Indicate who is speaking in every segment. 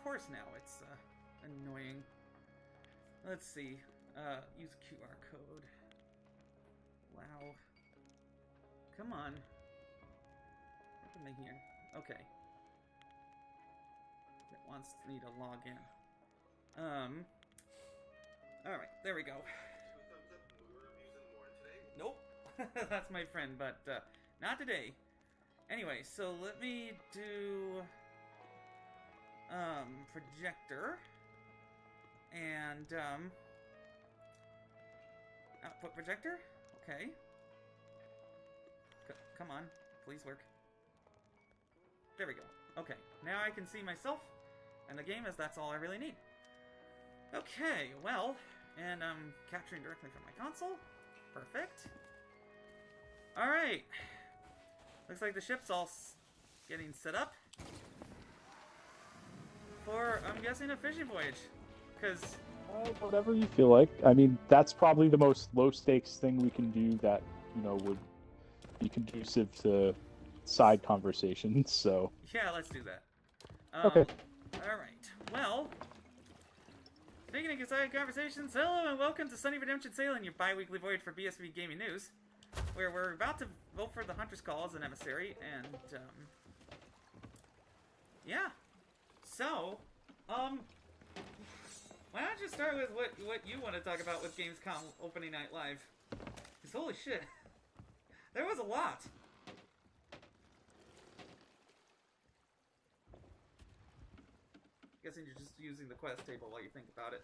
Speaker 1: course now. It's annoying. Let's see. Use QR code. Wow. Come on. Open me here. Okay. It wants me to log in. Alright, there we go. Nope. That's my friend, but not today. Anyway, so let me do projector and output projector. Okay. Come on, please work. There we go. Okay, now I can see myself and the game, as that's all I really need. Okay, well, and I'm capturing directly from my console. Perfect. Alright. Looks like the ship's all getting set up for, I'm guessing, a fishing voyage. Because...
Speaker 2: whatever you feel like. I mean, that's probably the most low-stakes thing we can do that, you know, would be conducive to side conversations, so...
Speaker 1: Yeah, let's do that.
Speaker 2: Okay.
Speaker 1: Alright, well... Speaking of side conversations, hello and welcome to SunnyRedemption Sailing, your bi-weekly voyage for BSV Gaming News, where we're about to vote for the Hunter's Call as an emissary, and, yeah. So, why don't you start with what you want to talk about with Gamescom Opening Night Live? Because holy shit, there was a lot. Guessing you're just using the quest table while you think about it.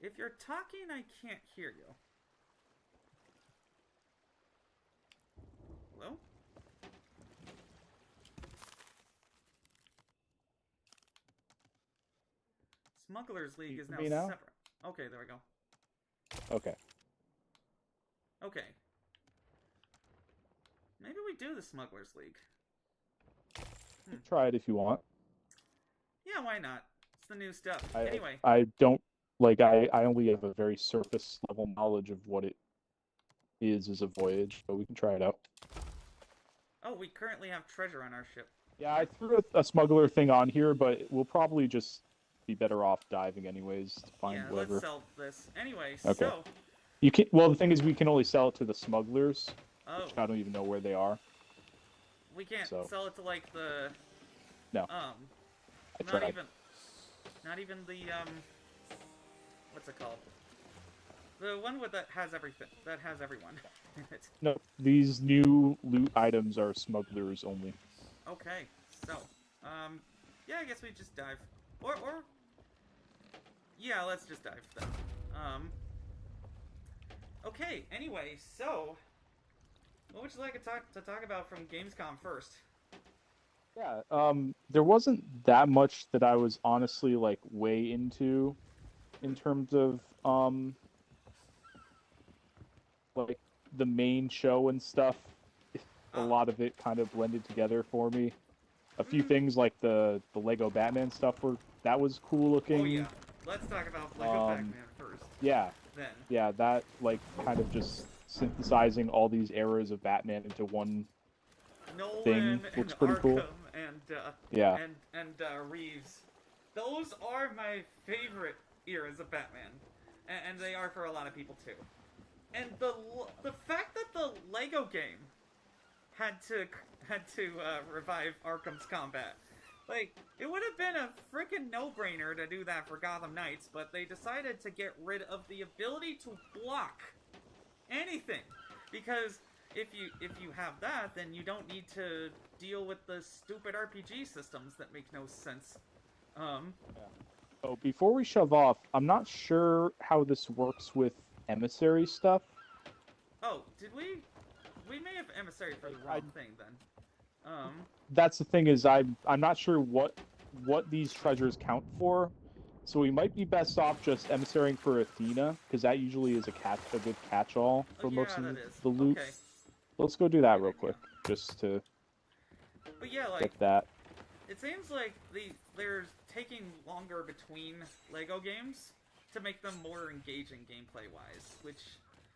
Speaker 1: If you're talking, I can't hear you. Hello? Smuggler's League is now separate. Okay, there we go.
Speaker 2: Okay.
Speaker 1: Okay. Maybe we do the Smuggler's League.
Speaker 2: Try it if you want.
Speaker 1: Yeah, why not? It's the new stuff. Anyway.
Speaker 2: I don't, like, I only have a very surface level knowledge of what it is as a voyage, but we can try it out.
Speaker 1: Oh, we currently have treasure on our ship.
Speaker 2: Yeah, I threw a smuggler thing on here, but we'll probably just be better off diving anyways to find whatever.
Speaker 1: Let's sell this. Anyway,
Speaker 2: okay.
Speaker 1: So...
Speaker 2: You can. Well, the thing is, we can only sell it to the smugglers.
Speaker 1: Oh.
Speaker 2: Which I don't even know where they are.
Speaker 1: We can't sell it to like the.
Speaker 2: No.
Speaker 1: Not even the What's it called? The one with that has everything. That has everyone in it.
Speaker 2: No, these new loot items are smugglers only.
Speaker 1: Okay, so yeah, I guess we just dive, or yeah, let's just dive then. Okay, anyway, so, what would you like to talk about from Gamescom first?
Speaker 2: Yeah, there wasn't that much that I was honestly, like, way into, in terms of, like, the main show and stuff. A lot of it kind of blended together for me. A few things like the Lego Batman stuff that was cool looking.
Speaker 1: Oh yeah, let's talk about Lego Batman first.
Speaker 2: Yeah.
Speaker 1: Then.
Speaker 2: Yeah, that, like, kind of just synthesizing all these eras of Batman into one thing looks pretty cool.
Speaker 1: And Reeves. Those are my favorite eras of Batman, and they are for a lot of people too. And the fact that the Lego game had to revive Arkham's combat. Like, it would have been a freaking no-brainer to do that for Gotham Knights, but they decided to get rid of the ability to block anything. Because if you have that, then you don't need to deal with the stupid RPG systems that make no sense.
Speaker 2: Yeah. Oh, before we shove off, I'm not sure how this works with emissary stuff.
Speaker 1: Oh, did we? We may have emissary for the wrong thing then.
Speaker 2: That's the thing, is I'm not sure what these treasures count for, so we might be best off just emissarying for Athena, because that usually is a good catch-all for most of the loot.
Speaker 1: Okay.
Speaker 2: Let's go do that real quick, just to get that.
Speaker 1: It seems like they're taking longer between Lego games to make them more engaging gameplay-wise, which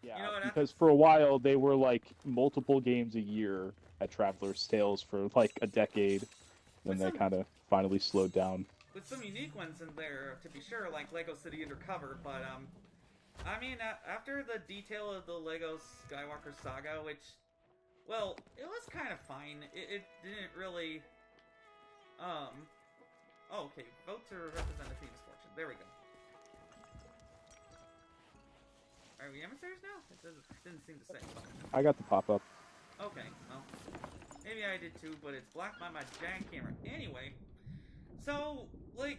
Speaker 2: Yeah,
Speaker 1: You know what?
Speaker 2: because for a while they were like multiple games a year at Traveler's Tales for like a decade, then they kind of finally slowed down.
Speaker 1: With some unique ones in there, to be sure, like Lego City Undercover, but I mean, after the detail of the Lego Skywalker Saga, which, well, it was kind of fine. It didn't really, oh, okay, vote to represent a thieves' fortune. There we go. Are we emissaries now? It didn't seem to say.
Speaker 2: I got the pop-up.
Speaker 1: Okay, well, maybe I did too, but it's blocked by my giant camera. Anyway, so, like,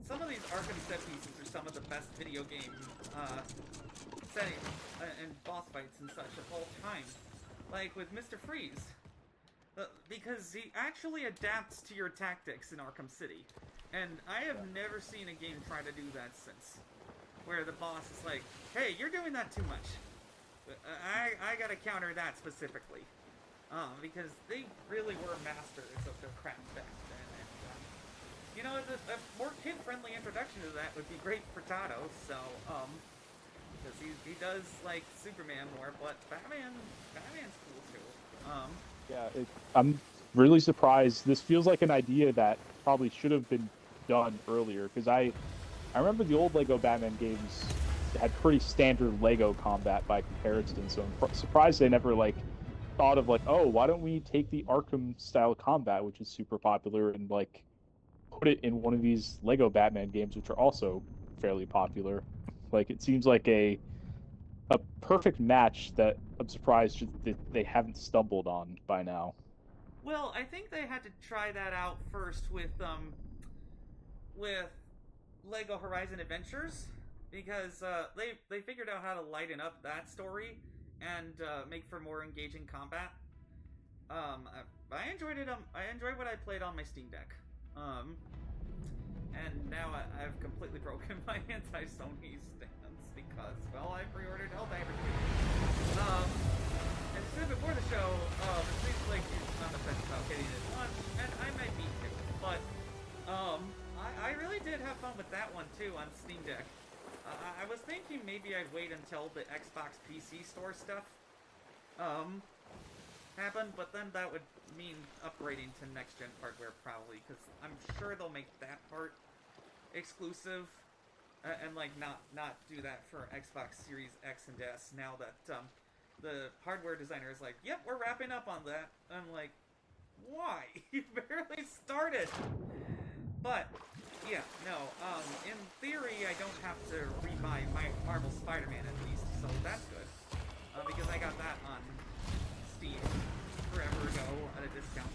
Speaker 1: some of these Arkham set pieces are some of the best video game settings and boss fights and such of all time. Like with Mr. Freeze. Because he actually adapts to your tactics in Arkham City. And I have never seen a game try to do that since. Where the boss is like, hey, you're doing that too much. I gotta counter that specifically. Because they really were masters of their craft back then. And, you know, a more kid-friendly introduction to that would be great for Tato, so, because he does like Superman more, but Batman's cool too.
Speaker 2: Yeah, I'm really surprised. This feels like an idea that probably should have been done earlier, because I remember the old Lego Batman games had pretty standard Lego combat by comparison, so I'm surprised they never like thought of like, oh, why don't we take the Arkham style combat, which is super popular, and like put it in one of these Lego Batman games, which are also fairly popular. Like, it seems like a perfect match that I'm surprised that they haven't stumbled on by now.
Speaker 1: Well, I think they had to try that out first with Lego Horizon Adventures, because they figured out how to lighten up that story and make for more engaging combat. I enjoyed it. I enjoyed what I played on my Steam Deck. And now I've completely broken my anti-Sony stance because, well, I pre-ordered Helldivers. As I said before the show, it seems like you're on the fence about getting it once, and I might be too. But I really did have fun with that one too on Steam Deck. I was thinking maybe I'd wait until the Xbox PC store stuff happened, but then that would mean upgrading to next-gen hardware probably, because I'm sure they'll make that part exclusive and like not do that for Xbox Series X and S now that the hardware designer is like, yep, we're wrapping up on that. I'm like, why? You barely started. But yeah, no, in theory I don't have to rebuy my Marvel Spider-Man at least, so that's good. Because I got that on Steam forever ago at a discount.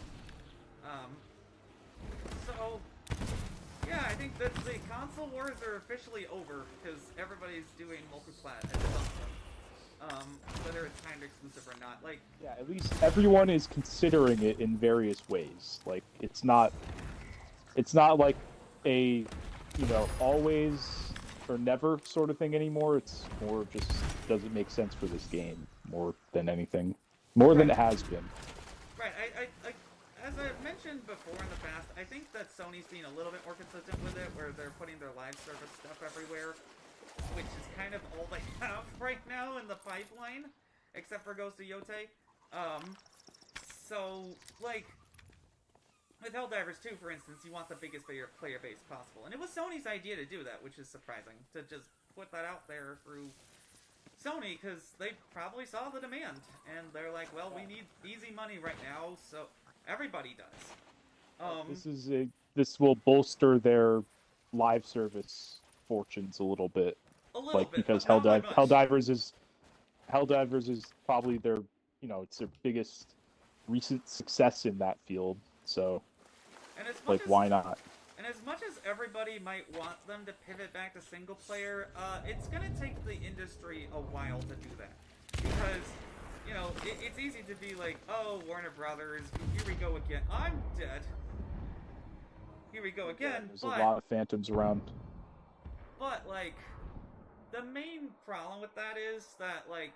Speaker 1: So yeah, I think that the console wars are officially over because everybody's doing multi-plat and it's awesome. Whether it's timed exclusive or not, like,
Speaker 2: yeah, at least everyone is considering it in various ways. Like, it's not like a, you know, always or never sort of thing anymore. It's more of just, does it make sense for this game more than anything, more than it has been.
Speaker 1: Right. I as I've mentioned before in the past, I think that Sony's being a little bit more consistent with it, where they're putting their live service stuff everywhere, which is kind of all they have right now in the pipeline, except for Ghost of Yote. So, like, with Helldivers 2, for instance, you want the biggest player base possible. And it was Sony's idea to do that, which is surprising, to just put that out there through Sony, because they probably saw the demand. And they're like, well, we need easy money right now, so everybody does.
Speaker 2: This will bolster their live service fortunes a little bit. Because Helldivers is probably their, you know, it's their biggest recent success in that field. So, like, why not?
Speaker 1: And as much as everybody might want them to pivot back to single player, it's gonna take the industry a while to do that, because, you know, it's easy to be like, oh, Warner Brothers, here we go again. I'm dead. Here we go again.
Speaker 2: There's a lot of phantoms around.
Speaker 1: But, like, the main problem with that is that, like,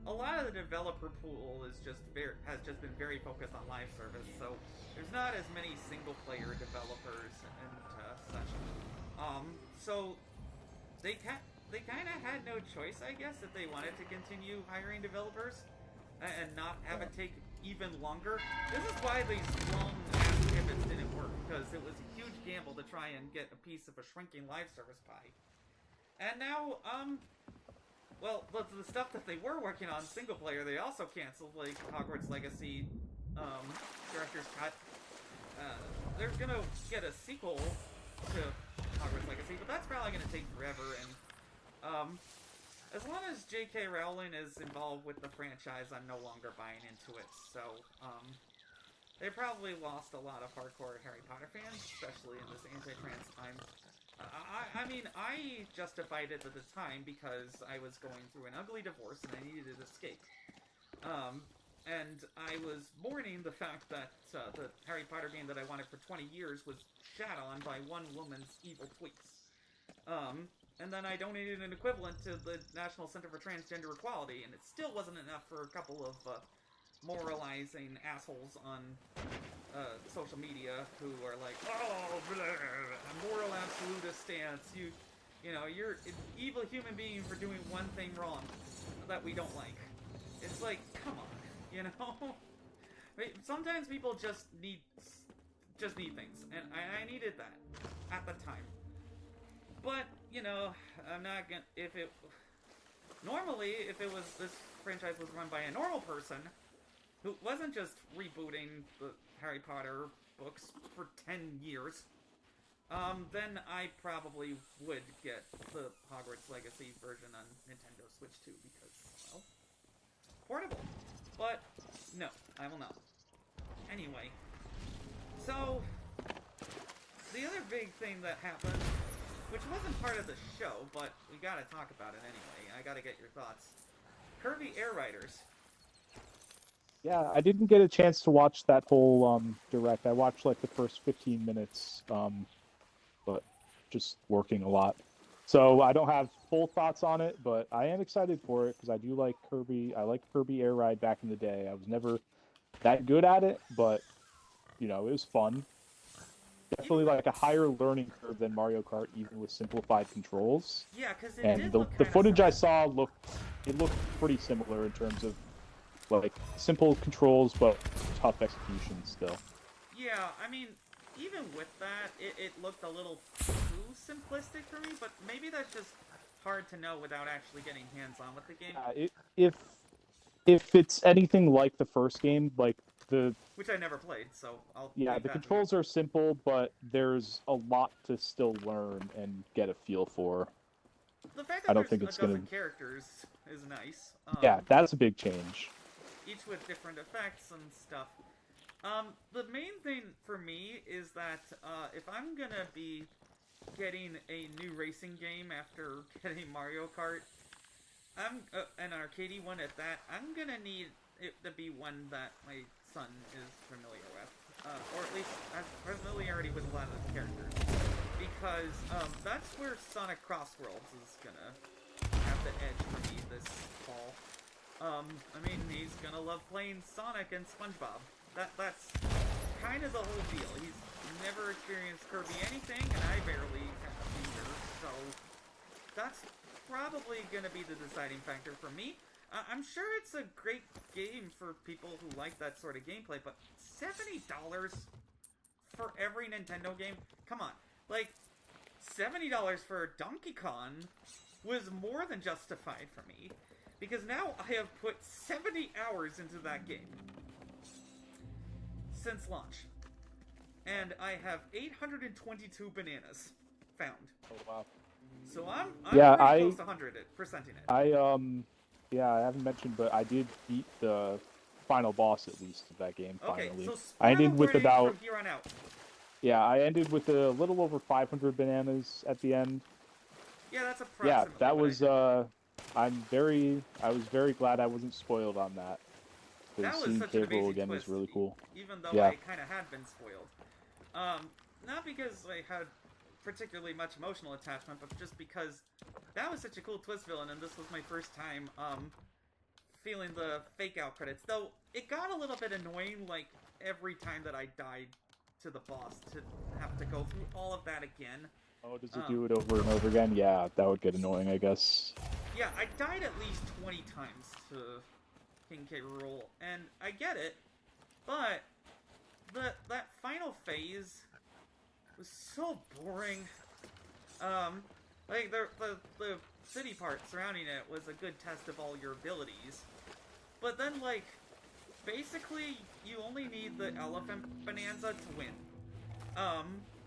Speaker 1: a lot of the developer pool has just been very focused on live service, so there's not as many single-player developers and such. So they kind of had no choice, I guess, if they wanted to continue hiring developers and not have it take even longer. This is why these long-ass pivots didn't work, because it was a huge gamble to try and get a piece of a shrinking live service pie. And now, well, the stuff that they were working on single player, they also canceled, like Hogwarts Legacy, Director's Cut. They're gonna get a sequel to Hogwarts Legacy, but that's probably gonna take forever, and, as long as J.K. Rowling is involved with the franchise, I'm no longer buying into it, so, they probably lost a lot of hardcore Harry Potter fans, especially in this anti-trans time. I mean, I justified it at the time because I was going through an ugly divorce and I needed an escape. And I was mourning the fact that the Harry Potter game that I wanted for 20 years was shat on by one woman's evil tweets. And then I donated an equivalent to the National Center for Transgender Equality, and it still wasn't enough for a couple of moralizing assholes on social media who are like, oh, blah, moral absolutist stance, you know, you're an evil human being for doing one thing wrong that we don't like. It's like, come on, you know? Sometimes people just need things, and I needed that at the time. But, you know, I'm not gonna, normally, if it was, this franchise was run by a normal person, who wasn't just rebooting the Harry Potter books for 10 years, then I probably would get the Hogwarts Legacy version on Nintendo Switch 2, because, well, portable. But, no, I will not. Anyway, so, the other big thing that happened, which wasn't part of the show, but we gotta talk about it anyway. I gotta get your thoughts. Kirby Air Riders.
Speaker 2: Yeah, I didn't get a chance to watch that whole direct. I watched like the first 15 minutes, but just working a lot. So I don't have full thoughts on it, but I am excited for it because I do like Kirby. I liked Kirby Air Ride back in the day. I was never that good at it, but, you know, it was fun. Definitely like a higher learning curve than Mario Kart, even with simplified controls.
Speaker 1: Yeah, because
Speaker 2: the footage I saw looked pretty similar in terms of like simple controls but tough execution still.
Speaker 1: Yeah, I mean, even with that, it looked a little too simplistic for me, but maybe that's just hard to know without actually getting hands-on with the game.
Speaker 2: If it's anything like the first game, like
Speaker 1: which I never played, so I'll...
Speaker 2: Yeah, the controls are simple, but there's a lot to still learn and get a feel for.
Speaker 1: The fact that there's a dozen characters is nice.
Speaker 2: Yeah, that's a big change.
Speaker 1: Each with different effects and stuff. The main thing for me is that if I'm gonna be getting a new racing game after getting Mario Kart, an arcadey one at that, I'm gonna need it to be one that my son is familiar with, or at least has familiarity with a lot of the characters, because that's where Sonic Crossworlds is gonna have the edge for me this fall. I mean, he's gonna love playing Sonic and SpongeBob. That's kind of the whole deal. He's never experienced Kirby anything, and I barely have either, so that's probably gonna be the deciding factor for me. I'm sure it's a great game for people who like that sort of gameplay, but $70 for every Nintendo game? Come on. Like, $70 for Donkey Kong was more than justified for me, because now I have put 70 hours into that game since launch. And I have 822 bananas found.
Speaker 2: Oh, wow.
Speaker 1: So I'm pretty close to 100%ing it.
Speaker 2: Yeah, I haven't mentioned, but I did beat the final boss at least of that game finally.
Speaker 1: Okay, so
Speaker 2: I ended with about
Speaker 1: from here on out.
Speaker 2: Yeah, I ended with a little over 500 bananas at the end.
Speaker 1: Yeah, that's approximately.
Speaker 2: Yeah, that was I was very glad I wasn't spoiled on that.
Speaker 1: That was
Speaker 2: seeing
Speaker 1: such an amazing
Speaker 2: again
Speaker 1: twist,
Speaker 2: was really cool.
Speaker 1: Even though
Speaker 2: Yeah.
Speaker 1: I kind of had been spoiled. Not because I had particularly much emotional attachment, but just because that was such a cool twist villain, and this was my first time feeling the fake out credits. Though it got a little bit annoying, like every time that I died to the boss, to have to go through all of that again
Speaker 2: Oh, does it do it over and over again? Yeah, that would get annoying, I guess.
Speaker 1: Yeah, I died at least 20 times to King K. Rool, and I get it, but that final phase was so boring. Like the city part surrounding it was a good test of all your abilities, but then like basically you only need the elephant bonanza to win.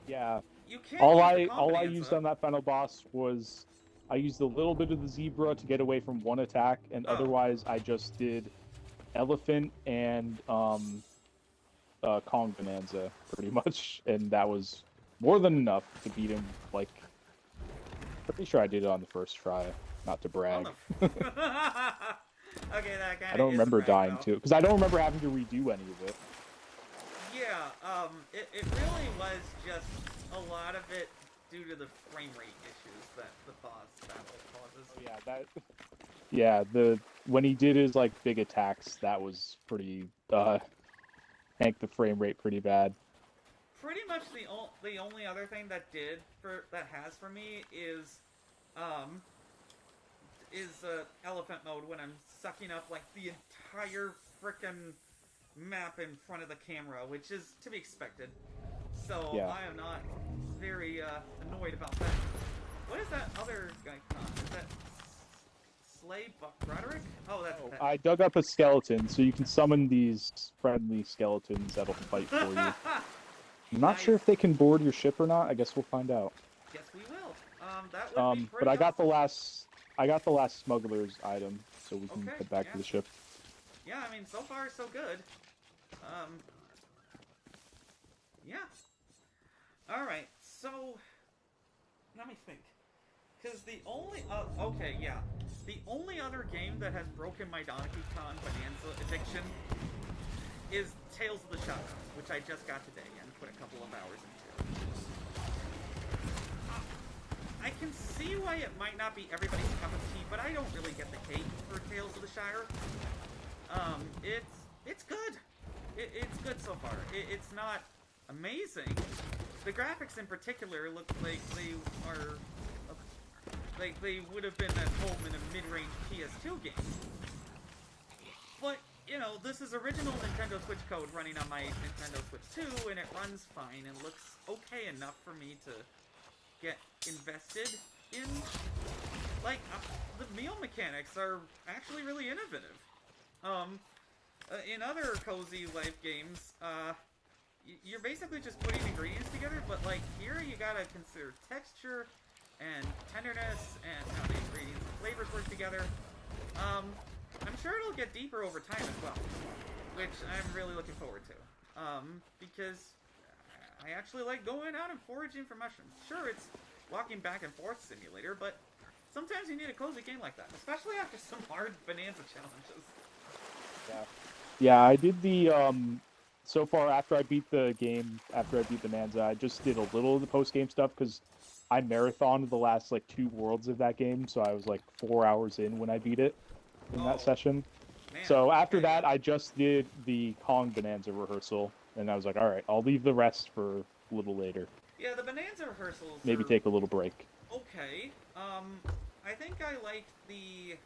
Speaker 2: Yeah.
Speaker 1: You can't
Speaker 2: all
Speaker 1: use
Speaker 2: I used on that final boss was I used a little bit of the zebra to get away from one attack, and otherwise I just did elephant and Kong Bonanza pretty much, and that was more than enough to beat him. Like, pretty sure I did it on the first try, not to brag.
Speaker 1: Okay, that kind of
Speaker 2: I don't remember dying too, because I don't remember having to redo any of it.
Speaker 3: Yeah,
Speaker 1: it really was just a lot of it due to the frame rate issues that the boss battle causes.
Speaker 2: Oh, yeah, when he did his like big attacks, that was pretty tanked the frame rate pretty bad.
Speaker 1: Pretty much the only other thing that has for me is elephant mode when I'm sucking up like the entire frickin' map in front of the camera, which is to be expected. So yeah. I am not very annoyed about that. What is that other guy called? Is that Roderick? Oh, that's that.
Speaker 2: I dug up a skeleton, so you can summon these friendly skeletons that'll fight for you. I'm not sure if they can board your ship or not. I guess we'll find out.
Speaker 1: Yes, we will. That would be pretty
Speaker 2: but I got
Speaker 1: awesome.
Speaker 2: I got the last smuggler's item, so we can head back to the ship.
Speaker 1: Yeah, I mean, so far so good. Yeah. All right, so let me think. Because the only the only other game that has broken my Donkey Kong Bonanza addiction is Tales of the Shire, which I just got today and put a couple of hours into. I can see why it might not be everybody's cup of tea, but I don't really get the hate for Tales of the Shire. It's good. It's good so far. It's not amazing. The graphics in particular look like they are like they would have been at home in a mid-range PS2 game. But, you know, this is original Nintendo Switch code running on my Nintendo Switch 2, and it runs fine and looks okay enough for me to get invested in. Like, the meal mechanics are actually really innovative. In other cozy life games, you're basically just putting ingredients together, but like here you gotta consider texture and tenderness and how the ingredients and flavors work together. I'm sure it'll get deeper over time as well, which I'm really looking forward to. Because I actually like going out and foraging for mushrooms. Sure, it's walking back and forth simulator, but sometimes you need a cozy game like that, especially after some hard bonanza challenges.
Speaker 2: Yeah, I did the so far after I beat the game, after I beat Bonanza, I just did a little of the post-game stuff because I marathoned the last like 2 worlds of that game, so I was like 4 hours in when I beat it in that session.
Speaker 1: Man,
Speaker 2: so after that, I just did the Kong Bonanza rehearsal, and I was like, all right, I'll leave the rest for a little later.
Speaker 1: Yeah, the Bonanza rehearsals.
Speaker 2: Maybe take a little break.
Speaker 1: Okay. I think I like the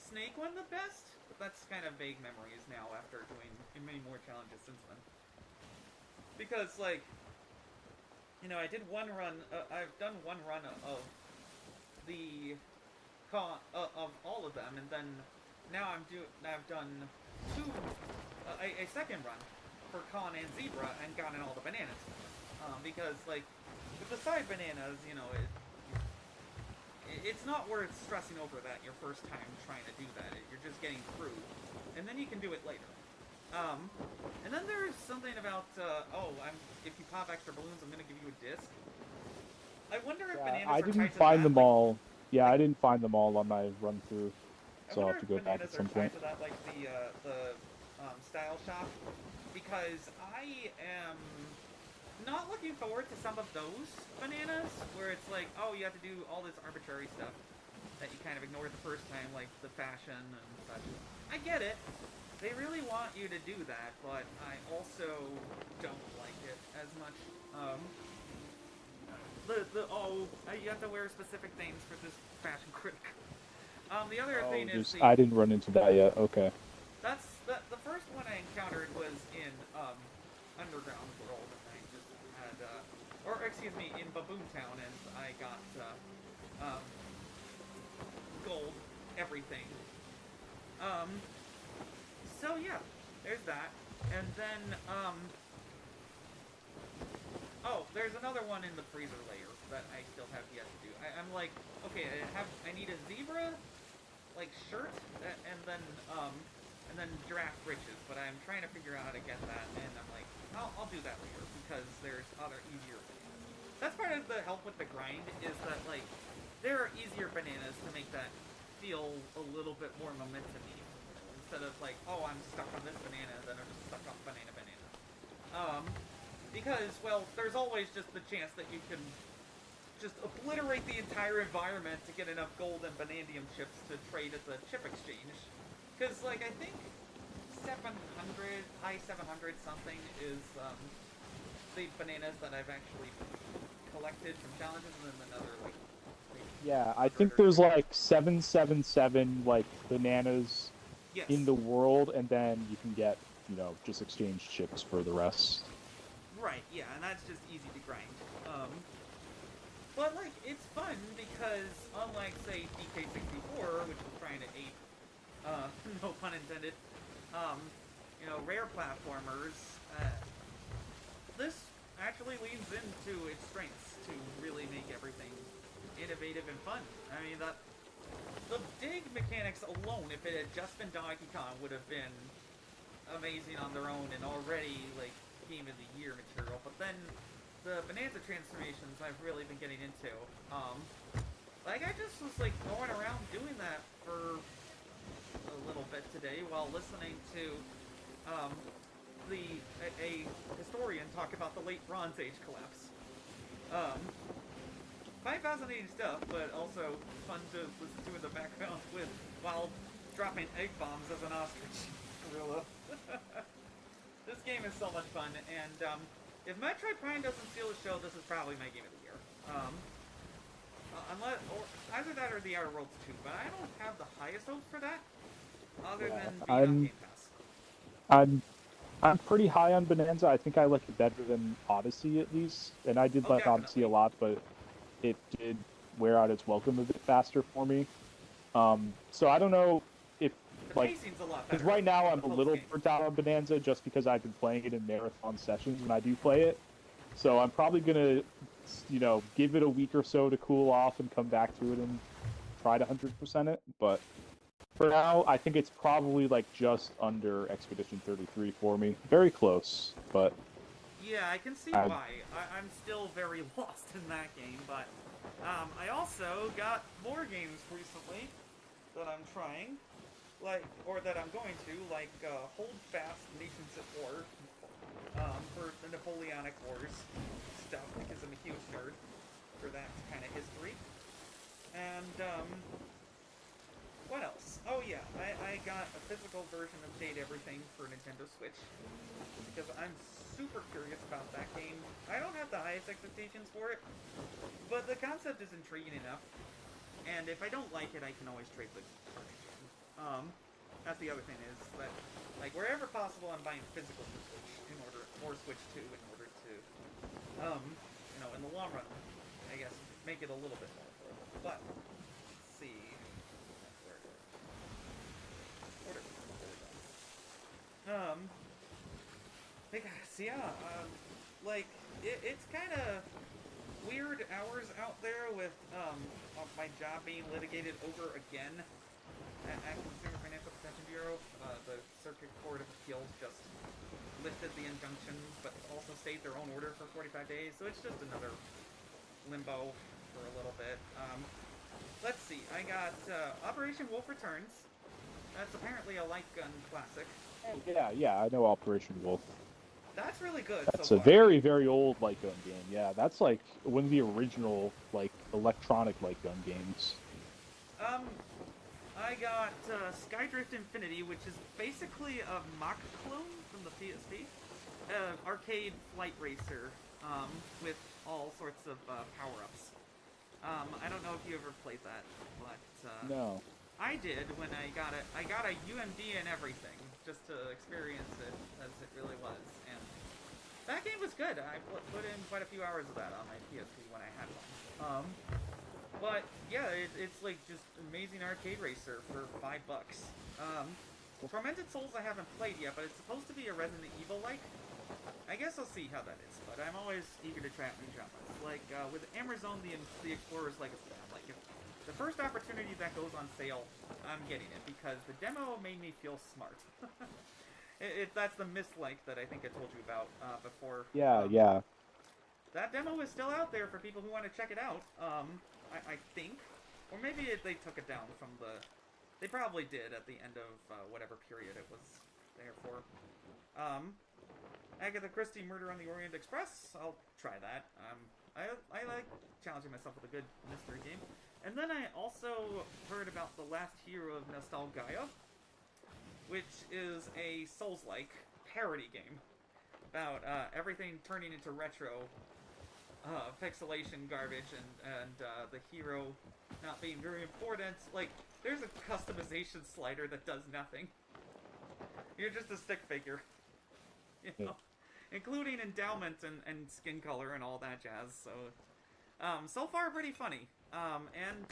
Speaker 1: Snake one the best. That's kind of vague memories now after doing many more challenges since then. Because, like, you know, I did one run, I've done one run of the of all of them, and then now I've done a second run for Con and Zebra and gotten all the bananas. Because, like, with the side bananas, you know, it's not worth stressing over that your first time trying to do that. You're just getting through. And then you can do it later. And then there's something about, if you pop extra balloons, I'm going to give you a disc. I wonder if bananas are
Speaker 2: I
Speaker 1: tied
Speaker 2: didn't
Speaker 1: to
Speaker 2: find
Speaker 1: that,
Speaker 2: them all. Yeah, I didn't find them all on my run through. So I'll have to go back at some point.
Speaker 1: To that, like the style shop, because I am not looking forward to some of those bananas where it's like, oh, you have to do all this arbitrary stuff that you kind of ignored the first time, like the fashion and such. I get it. They really want you to do that, but I also don't like it as much. you have to wear specific things for this fashion critic. The other thing is
Speaker 2: I didn't run into that yet. Okay.
Speaker 1: That's the first one I encountered was in Underground World, and I just had in Baboon Town, and I got gold everything. So yeah, there's that, and then there's another one in the freezer layer that I still have yet to do. I'm like, okay, I need a zebra like shirt, and then giraffe breeches, but I'm trying to figure out how to get that, and I'm like, I'll do that later, because there's other easier bananas. That's part of the help with the grind, is that, like, there are easier bananas to make that feel a little bit more momentum-y, instead of like, oh, I'm stuck on this banana, then I'm just stuck on banana. Because, well, there's always just the chance that you can just obliterate the entire environment to get enough gold and bananium chips to trade at the chip exchange. Because, like, I think 700, high 700 something is the bananas that I've actually collected from challenges, and then another, like...
Speaker 2: Yeah, I think there's, like, 777, like, bananas in the world, and then you can get, you know, just exchange chips for the rest.
Speaker 1: Right, yeah, and that's just easy to grind. But, like, it's fun because, unlike, say, DK64, which was trying to ape, no pun intended, you know, rare platformers, this actually leans into its strengths to really make everything innovative and fun. I mean, the dig mechanics alone, if it had just been Donkey Kong, would have been amazing on their own and already, like, Game of the Year material, but then the Bonanza transformations I've really been getting into. Like, I just was, like, going around doing that for a little bit today while listening to a historian talk about the late Bronze Age collapse. 5,080 stuff, but also fun to listen to in the background while dropping egg bombs as an ostrich gorilla. This game is so much fun, and if Metroid Prime doesn't steal the show, this is probably my game of the year. Either that or the Outer Worlds 2, but I don't have the highest hopes for that, other than being on Game Pass.
Speaker 2: I'm pretty high on Bonanza. I think I like it better than Odyssey, at least. And I did like
Speaker 1: definitely.
Speaker 2: Odyssey a lot, but it did wear out its welcome a bit faster for me. So I don't know if, like, because right now I'm a little burnt out on Bonanza just because I've been playing it in marathon sessions when I do play it. So I'm probably going to, you know, give it a week or so to cool off and come back to it and try to 100% it. But for now, I think it's probably, like, just under Expedition 33 for me. Very close, but...
Speaker 1: Yeah, I can see why. I'm still very lost in that game, but I also got more games recently that I'm trying, or that I'm going to, like Hold Fast Nations at War, for the Napoleonic Wars stuff, because I'm a huge nerd for that kind of history. And, what else? Oh yeah, I got a physical version of Date Everything for Nintendo Switch, because I'm super curious about that game. I don't have the highest expectations for it, but the concept is intriguing enough, and if I don't like it, I can always trade the cartridge in. That's the other thing is that, like, wherever possible, I'm buying physical for Switch or Switch 2 in order to, you know, in the long run, I guess, make it a little bit more affordable. But, let's see. Because, yeah, like, it's kind of weird hours out there with, my job being litigated over again at Consumer Financial Protection Bureau. The Circuit Court of Appeals just lifted the injunction, but also stayed their own order for 45 days, so it's just another limbo for a little bit. Let's see, I got, Operation Wolf Returns. That's apparently a light gun classic.
Speaker 2: Yeah, I know Operation Wolf.
Speaker 1: That's really good.
Speaker 2: It's a very, very old light gun game. Yeah, that's like one of the original, like, electronic light gun games.
Speaker 1: I got Skydrift Infinity, which is basically a mock clone from the PSP. Arcade flight racer, with all sorts of power-ups. I don't know if you ever played that, but
Speaker 2: No.
Speaker 1: I did when I got a UMD and everything, just to experience it as it really was. And that game was good. I put in quite a few hours of that on my PSP when I had one. But yeah, it's like just amazing arcade racer for $5. Tormented Souls I haven't played yet, but it's supposed to be a Resident Evil-like. I guess I'll see how that is, but I'm always eager to try out new genres. Like with Amazon, the Explorer's Legacy. Like if the first opportunity that goes on sale, I'm getting it because the demo made me feel smart. That's the mislike that I think I told you about before.
Speaker 2: Yeah, yeah.
Speaker 1: That demo is still out there for people who want to check it out. I think, or maybe they took it down from the. They probably did at the end of whatever period it was there for. Agatha Christie Murder on the Orient Express. I'll try that. I like challenging myself with a good mystery game. And then I also heard about The Last Hero of Nostalgaia, which is a Souls-like parody game about everything turning into retro pixelation garbage and the hero not being very important. Like, there's a customization slider that does nothing. You're just a stick figure. You know? Including endowment and skin color and all that jazz. So, so far pretty funny. And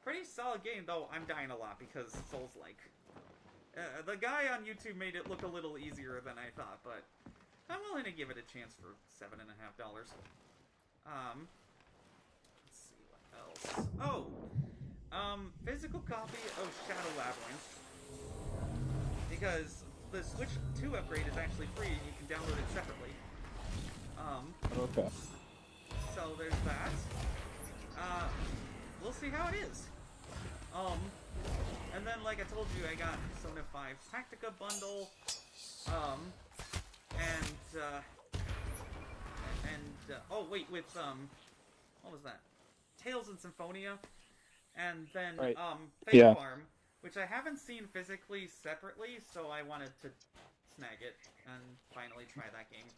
Speaker 1: pretty solid game, though I'm dying a lot because Souls-like. The guy on YouTube made it look a little easier than I thought, but I'm willing to give it a chance for $7.50. Let's see what else. Oh, physical copy of Shadow Labyrinth, because the Switch 2 upgrade is actually free and you can download it separately.
Speaker 2: Okay.
Speaker 1: So there's that. We'll see how it is. And then, like I told you, I got Persona 5 Tactica bundle, oh wait, with, what was that? Tales and Symphonia, and then,
Speaker 2: right.
Speaker 1: Fate
Speaker 2: Yeah.
Speaker 1: Farm, which I haven't seen physically separately, so I wanted to snag it and finally try that game.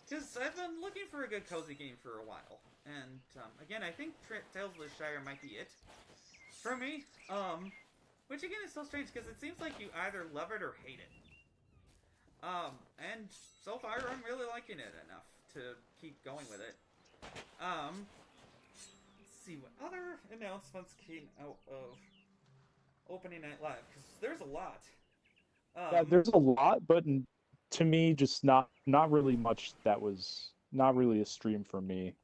Speaker 1: Because I've been looking for a good cozy game for a while, and, again, I think Tales of the Shire might be it for me, which again is so strange, because it seems like you either love it or hate it. And so far I'm really liking it enough to keep going with it. Let's see what other announcements came out of Opening Night Live, because there's a lot.
Speaker 2: Yeah, there's a lot, but to me, just not really much that was not really a stream for me.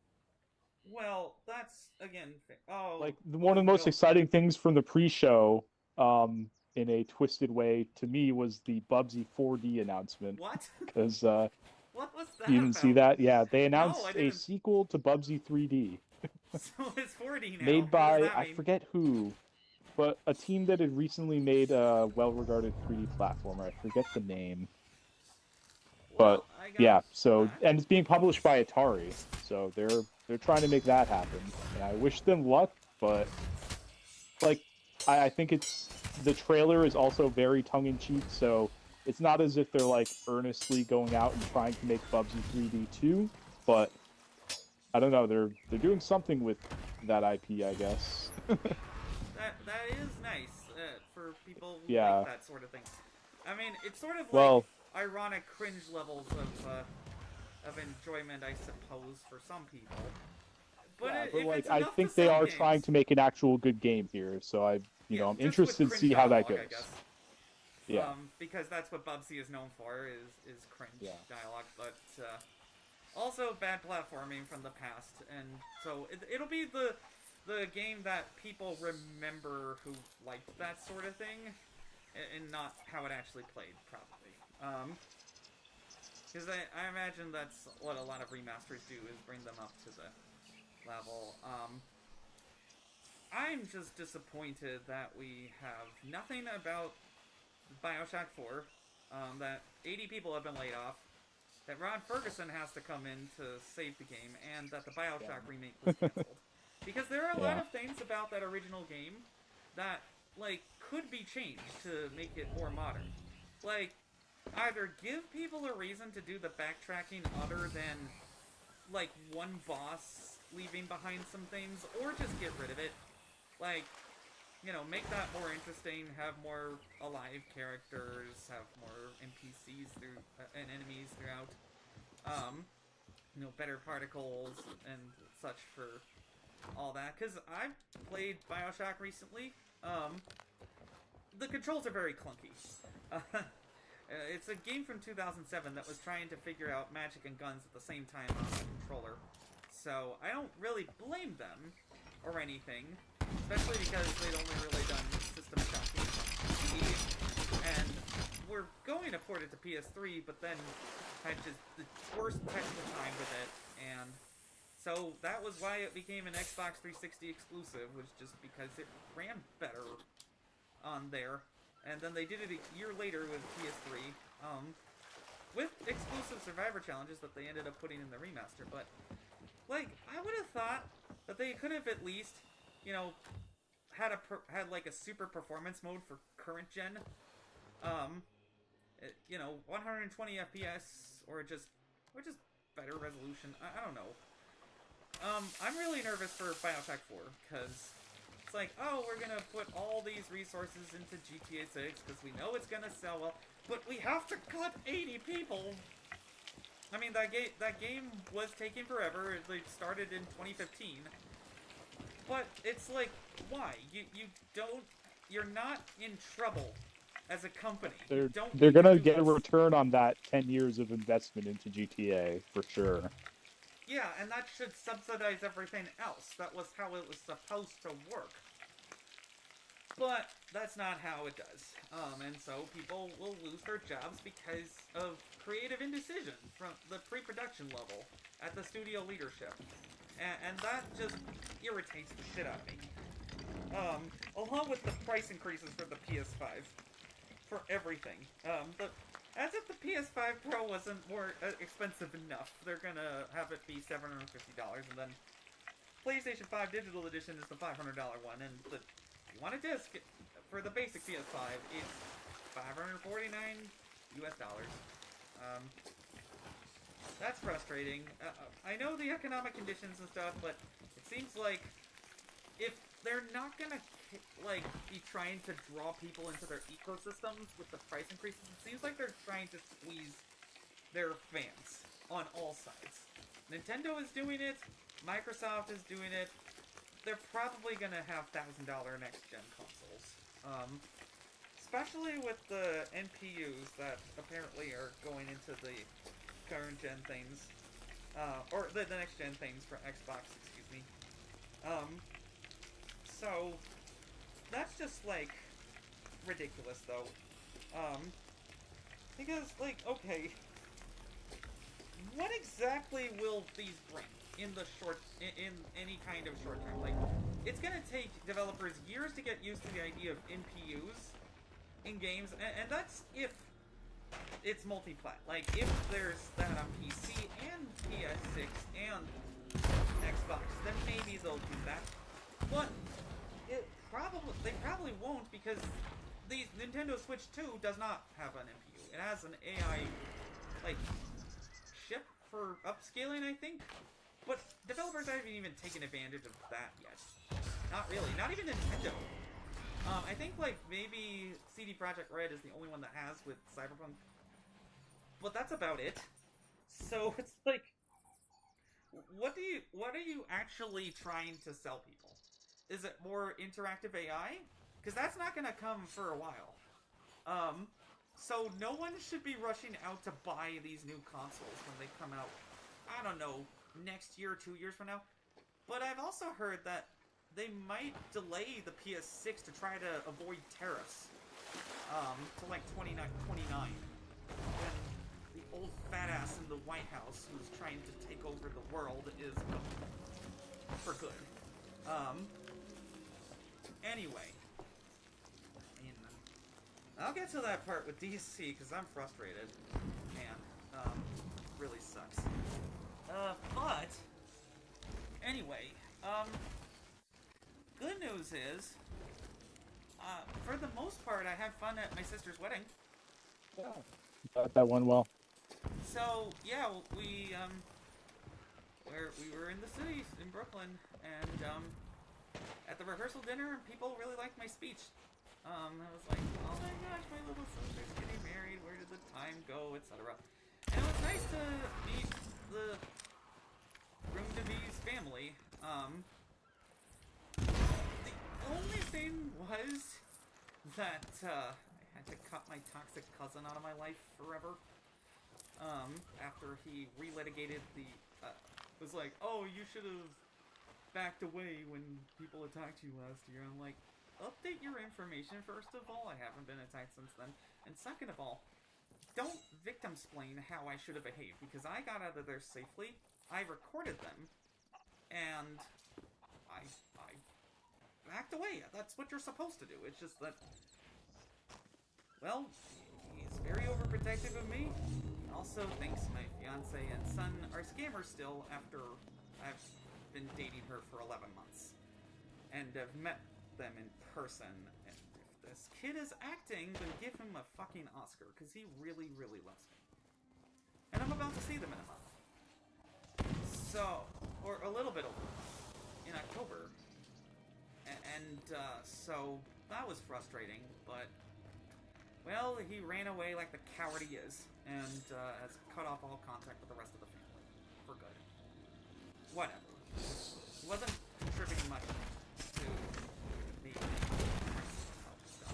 Speaker 1: Well, that's, again,
Speaker 2: like one of the most exciting things from the pre-show, in a twisted way, to me, was the Bubsy 4D announcement.
Speaker 1: What?
Speaker 2: Because
Speaker 1: what was that?
Speaker 2: you didn't see that? Yeah, they announced
Speaker 1: No, I
Speaker 2: a
Speaker 1: didn't.
Speaker 2: sequel to Bubsy 3D.
Speaker 1: So it's 4D now.
Speaker 2: Made by,
Speaker 1: What does that
Speaker 2: I
Speaker 1: mean?
Speaker 2: forget who, but a team that had recently made a well-regarded 3D platformer. I forget the name.
Speaker 1: Well,
Speaker 2: But yeah, so
Speaker 1: that.
Speaker 2: and it's being published by Atari, so they're trying to make that happen. And I wish them luck, but like I think the trailer is also very tongue-in-cheek, so it's not as if they're like earnestly going out and trying to make Bubsy 3D 2, but I don't know, they're doing something with that IP, I guess.
Speaker 1: that is nice for people who
Speaker 2: Yeah.
Speaker 1: like that sort of thing. I mean, it's sort of like
Speaker 2: Well,
Speaker 1: ironic cringe levels of enjoyment, I suppose, for some people. But,
Speaker 2: yeah,
Speaker 1: if
Speaker 2: but like
Speaker 1: it's
Speaker 2: I
Speaker 1: enough
Speaker 2: think
Speaker 1: to
Speaker 2: they
Speaker 1: sell
Speaker 2: are
Speaker 1: games,
Speaker 2: trying to make an actual good game here, so I'm
Speaker 1: just
Speaker 2: interested
Speaker 1: with
Speaker 2: to see
Speaker 1: cringe
Speaker 2: how that
Speaker 1: dialogue,
Speaker 2: goes.
Speaker 1: I guess.
Speaker 2: Yeah.
Speaker 1: Because that's what Bubsy is known for, is cringe
Speaker 2: Yeah.
Speaker 1: dialogue, but also bad platforming from the past, and so it'll be the game that people remember who liked that sort of thing, and not how it actually played, probably. Because I imagine that's what a lot of remasters do, is bring them up to the level. I'm just disappointed that we have nothing about Bioshock 4, that 80 people have been laid off, that Ron Ferguson has to come in to save the game, and that the Bioshock remake was cancelled. Because there are a lot of things about that original game that, like, could be changed to make it more modern. Like, either give people a reason to do the backtracking other than like, one boss leaving behind some things, or just get rid of it. Like, you know, make that more interesting, have more alive characters, have more NPCs and enemies throughout. You know, better particles and such for all that. Because I've played Bioshock recently. The controls are very clunky. It's a game from 2007 that was trying to figure out magic and guns at the same time on the controller. So I don't really blame them or anything, especially because they'd only really done System Shock games on PC, and we're going to port it to PS3, but then had just the worst technical time with it, and so that was why it became an Xbox 360 exclusive, was just because it ran better on there. And then they did it a year later with PS3, with exclusive Survivor challenges that they ended up putting in the remaster. But, like, I would have thought that they could have at least, you know, had like a super performance mode for current gen. You know, 120 FPS or just better resolution. I don't know. I'm really nervous for Bioshock 4 because it's like, oh, we're gonna put all these resources into GTA 6 because we know it's gonna sell well, but we have to cut 80 people. I mean, that game was taking forever. It started in 2015, but it's like, why? You're not in trouble as a company.
Speaker 2: They're gonna get a return on that 10 years of investment into GTA for sure.
Speaker 1: Yeah, and that should subsidize everything else. That was how it was supposed to work. But that's not how it does. And so people will lose their jobs because of creative indecision from the pre-production level at the studio leadership. And that just irritates the shit out of me. Along with the price increases for the PS5. For everything. As if the PS5 Pro wasn't more expensive enough. They're gonna have it be $750, and then PlayStation 5 Digital Edition is the $500 one, and if you want a disc for the basic PS5, it's $549 US dollars. That's frustrating. I know the economic conditions and stuff, but it seems like if they're not gonna like be trying to draw people into their ecosystems with the price increases, it seems like they're trying to squeeze their fans on all sides. Nintendo is doing it, Microsoft is doing it. They're probably gonna have $1,000 next-gen consoles. Especially with the NPUs that apparently are going into the current-gen things. Or the next-gen things for Xbox, excuse me. So that's just, like, ridiculous, though. Because, like, okay, what exactly will these bring in any kind of short term? Like, it's gonna take developers years to get used to the idea of NPUs in games, and that's if it's multi-plat. Like, if there's that on PC and PS6 and Xbox, then maybe they'll do that. But they probably won't, because the Nintendo Switch 2 does not have an NPU. It has an AI, like, chip for upscaling, I think. But developers haven't even taken advantage of that yet. Not really. Not even Nintendo. I think, like, maybe CD Projekt Red is the only one that has with Cyberpunk. But that's about it. So it's like, what are you actually trying to sell people? Is it more interactive AI? Because that's not going to come for a while. So no one should be rushing out to buy these new consoles when they come out, I don't know, next year or 2 years from now. But I've also heard that they might delay the PS6 to try to avoid tariffs to like 29, when the old fat ass in the White House who's trying to take over the world is for good. Anyway, I'll get to that part with DC because I'm frustrated. Man, really sucks. But anyway, good news is, for the most part, I had fun at my sister's wedding.
Speaker 2: Yeah, that went well.
Speaker 1: So yeah, we where we were in the city in Brooklyn, and at the rehearsal dinner, people really liked my speech. I was like, oh my gosh, my little sister's getting married, where did the time go, etc. And it was nice to meet the groom-to-be's family. The only thing was that I had to cut my toxic cousin out of my life forever. After he relitigated the, was like, oh, you should have backed away when people attacked you last year. I'm like, update your information, first of all. I haven't been attacked since then. And second of all, don't victim-splain how I should have behaved, because I got out of there safely, I recorded them, and I backed away. That's what you're supposed to do. It's just that, well, he's very overprotective of me. Also thinks my fiance and son are scammers still after I've been dating her for 11 months. And have met them in person, and if this kid is acting, then give him a fucking Oscar, because he really, really loves me. And I'm about to see them in a month. So, or a little bit over, in October. And so, that was frustrating, but, well, he ran away like the coward he is, and has cut off all contact with the rest of the family. For good. Whatever. He wasn't contributing much to me.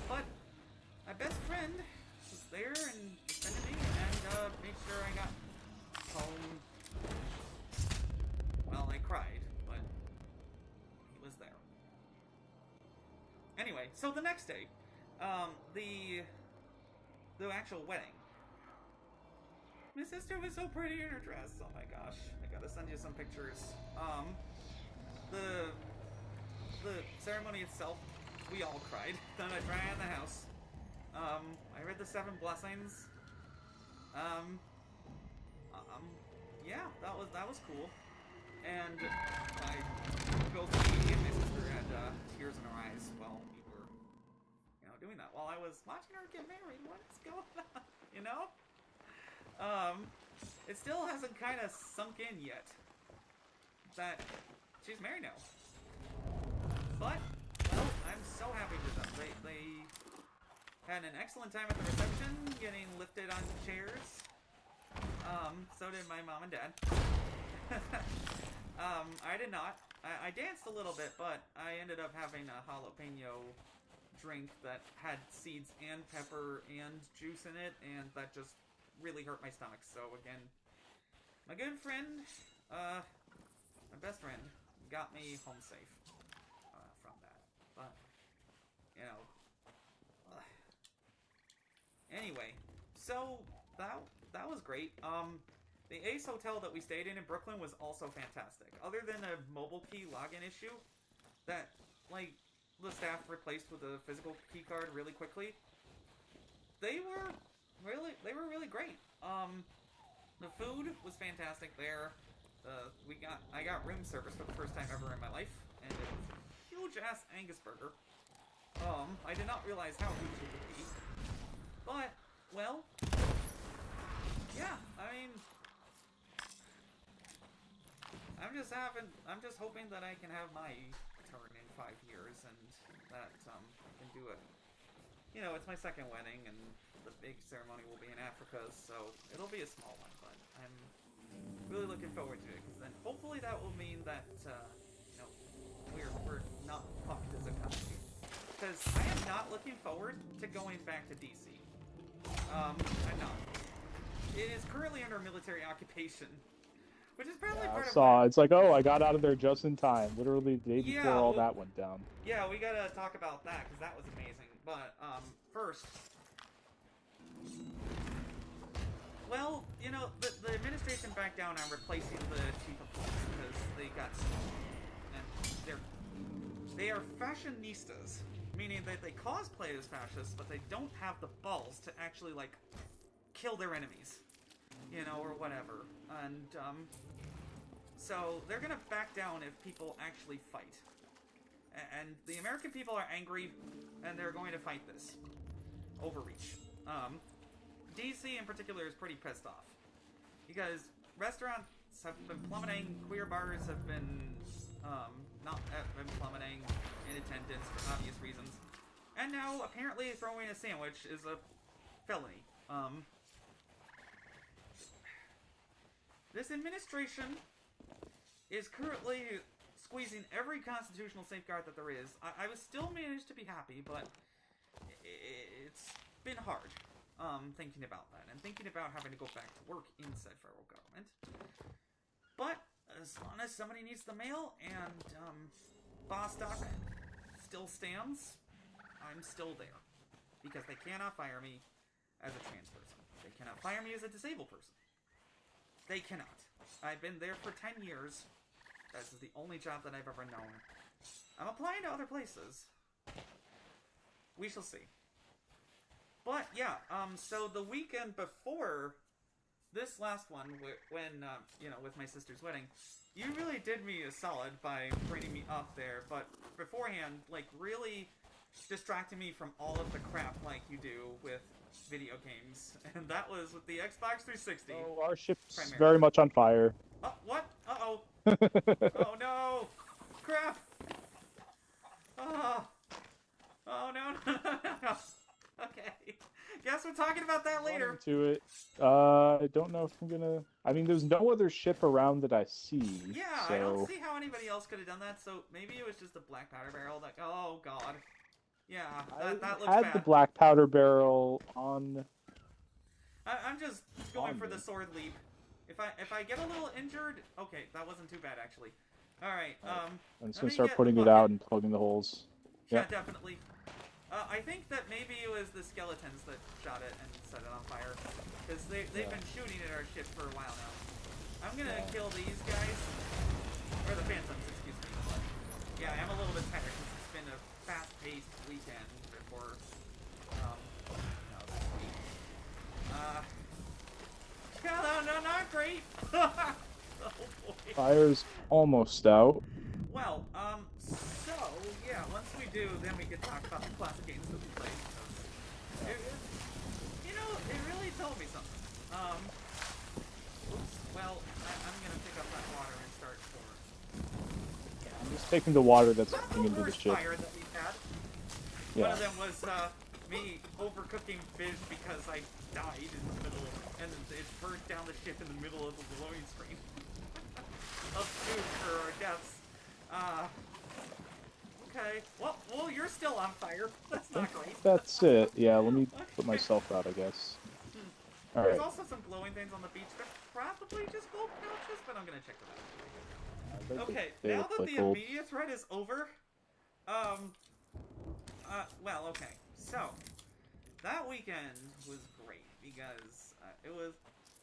Speaker 1: But my best friend was there and defended me and made sure I got home. Well, I cried, but he was there. Anyway, so the next day, the actual wedding. My sister was so pretty in her dress. Oh my gosh, I gotta send you some pictures. The ceremony itself, we all cried. Then I dry in the house. I read the 7 blessings. Yeah, that was cool. And both me and my sister had tears in our eyes while we were, doing that. While I was watching her get married, what's going on? It still hasn't kind of sunk in yet that she's married now. But, well, I'm so happy for them. They had an excellent time at the reception, getting lifted on chairs. So did my mom and dad. I did not. I danced a little bit, but I ended up having a jalapeno drink that had seeds and pepper and juice in it, and that just really hurt my stomach. So again, my good friend, my best friend, got me home safe from that. But, anyway, so that was great. The Ace Hotel that we stayed in Brooklyn was also fantastic. Other than a mobile key login issue that, the staff replaced with a physical key card really quickly, they were really great. The food was fantastic there. I got room service for the first time ever in my life, and it was a huge-ass Angus burger. I did not realize how huge it would be. But, well, yeah, I mean, I'm just hoping that I can have my turn in 5 years, and that, I can do it. It's my second wedding, and the big ceremony will be in Africa, so it'll be a small one, but I'm really looking forward to it, because then hopefully that will mean that, we're not fucked as a country. Because I am not looking forward to going back to DC. I'm not. It is currently under military occupation, which is probably part of
Speaker 2: why. It's like, oh, I got out of there just in time. Literally the day before all that went down.
Speaker 1: Yeah, we gotta talk about that, because that was amazing. But, first, well, the administration backed down on replacing the chief of police because they got and they are fashionistas, meaning that they cosplay as fascists, but they don't have the balls to actually, kill their enemies, or whatever. And, so they're gonna back down if people actually fight. And the American people are angry, and they're going to fight this overreach. DC in particular is pretty pissed off because restaurant rates have been plummeting. Queer bars have been have been plummeting in attendance for obvious reasons. And now apparently throwing a sandwich is a felony. This administration is currently squeezing every constitutional safeguard that there is. I was still managed to be happy, but it's been hard. Thinking about that, and thinking about having to go back to work in said federal government. But, as long as somebody needs the mail, and, Bostock still stands, I'm still there. Because they cannot fire me as a trans person. They cannot fire me as a disabled person. They cannot. I've been there for 10 years. This is the only job that I've ever known. I'm applying to other places. We shall see. But, yeah, so the weekend before this last one, when, with my sister's wedding, you really did me a solid by bringing me up there, but beforehand, like, really distracting me from all of the crap like you do with video games, and that was with the Xbox 360.
Speaker 2: Oh, our ship's very much on fire.
Speaker 1: Oh, what? Uh-oh. Oh, no! Crap! Oh, no. Okay. Guess we're talking about that later.
Speaker 2: To it. I don't know if I'm gonna... I mean, there's no other ship around that I see.
Speaker 1: Yeah,
Speaker 2: so...
Speaker 1: I don't see how anybody else could have done that, so maybe it was just a black powder barrel that... Oh, God. Yeah, that looks bad.
Speaker 2: I had the black powder barrel on...
Speaker 1: I'm just going for the sword leap. If I get a little injured... Okay, that wasn't too bad, actually. Alright,
Speaker 2: I'm just gonna start putting it out and plugging the holes.
Speaker 1: Yeah, definitely. I think that maybe it was the skeletons that shot it and set it on fire. Because they've been shooting at our ship for a while now. I'm gonna kill these guys. Or the phantoms, excuse me. Yeah, I'm a little bit tired because it's been a fast-paced weekend before, no, not great! Oh boy.
Speaker 2: Fire's almost out.
Speaker 1: Well, so, yeah, once we do, then we can talk about the classic games that we played. It really told me something. Oops, well, I'm gonna pick up that water and start for...
Speaker 2: Yeah, I'm just taking the water that's coming into the ship.
Speaker 1: Fire that we've had.
Speaker 2: Yeah.
Speaker 1: One of them was, me overcooking fish because I died in the middle, and it burnt down the ship in the middle of the loading screen. Of food for our deaths. Okay. Well, you're still on fire. That's not great.
Speaker 2: That's it. Yeah, let me put myself out, I guess.
Speaker 1: There's also some glowing things on the beach. They're probably just gold pouches, but I'm gonna check them out. Okay, now that the immediate threat is over, well, okay. So, that weekend was great because it was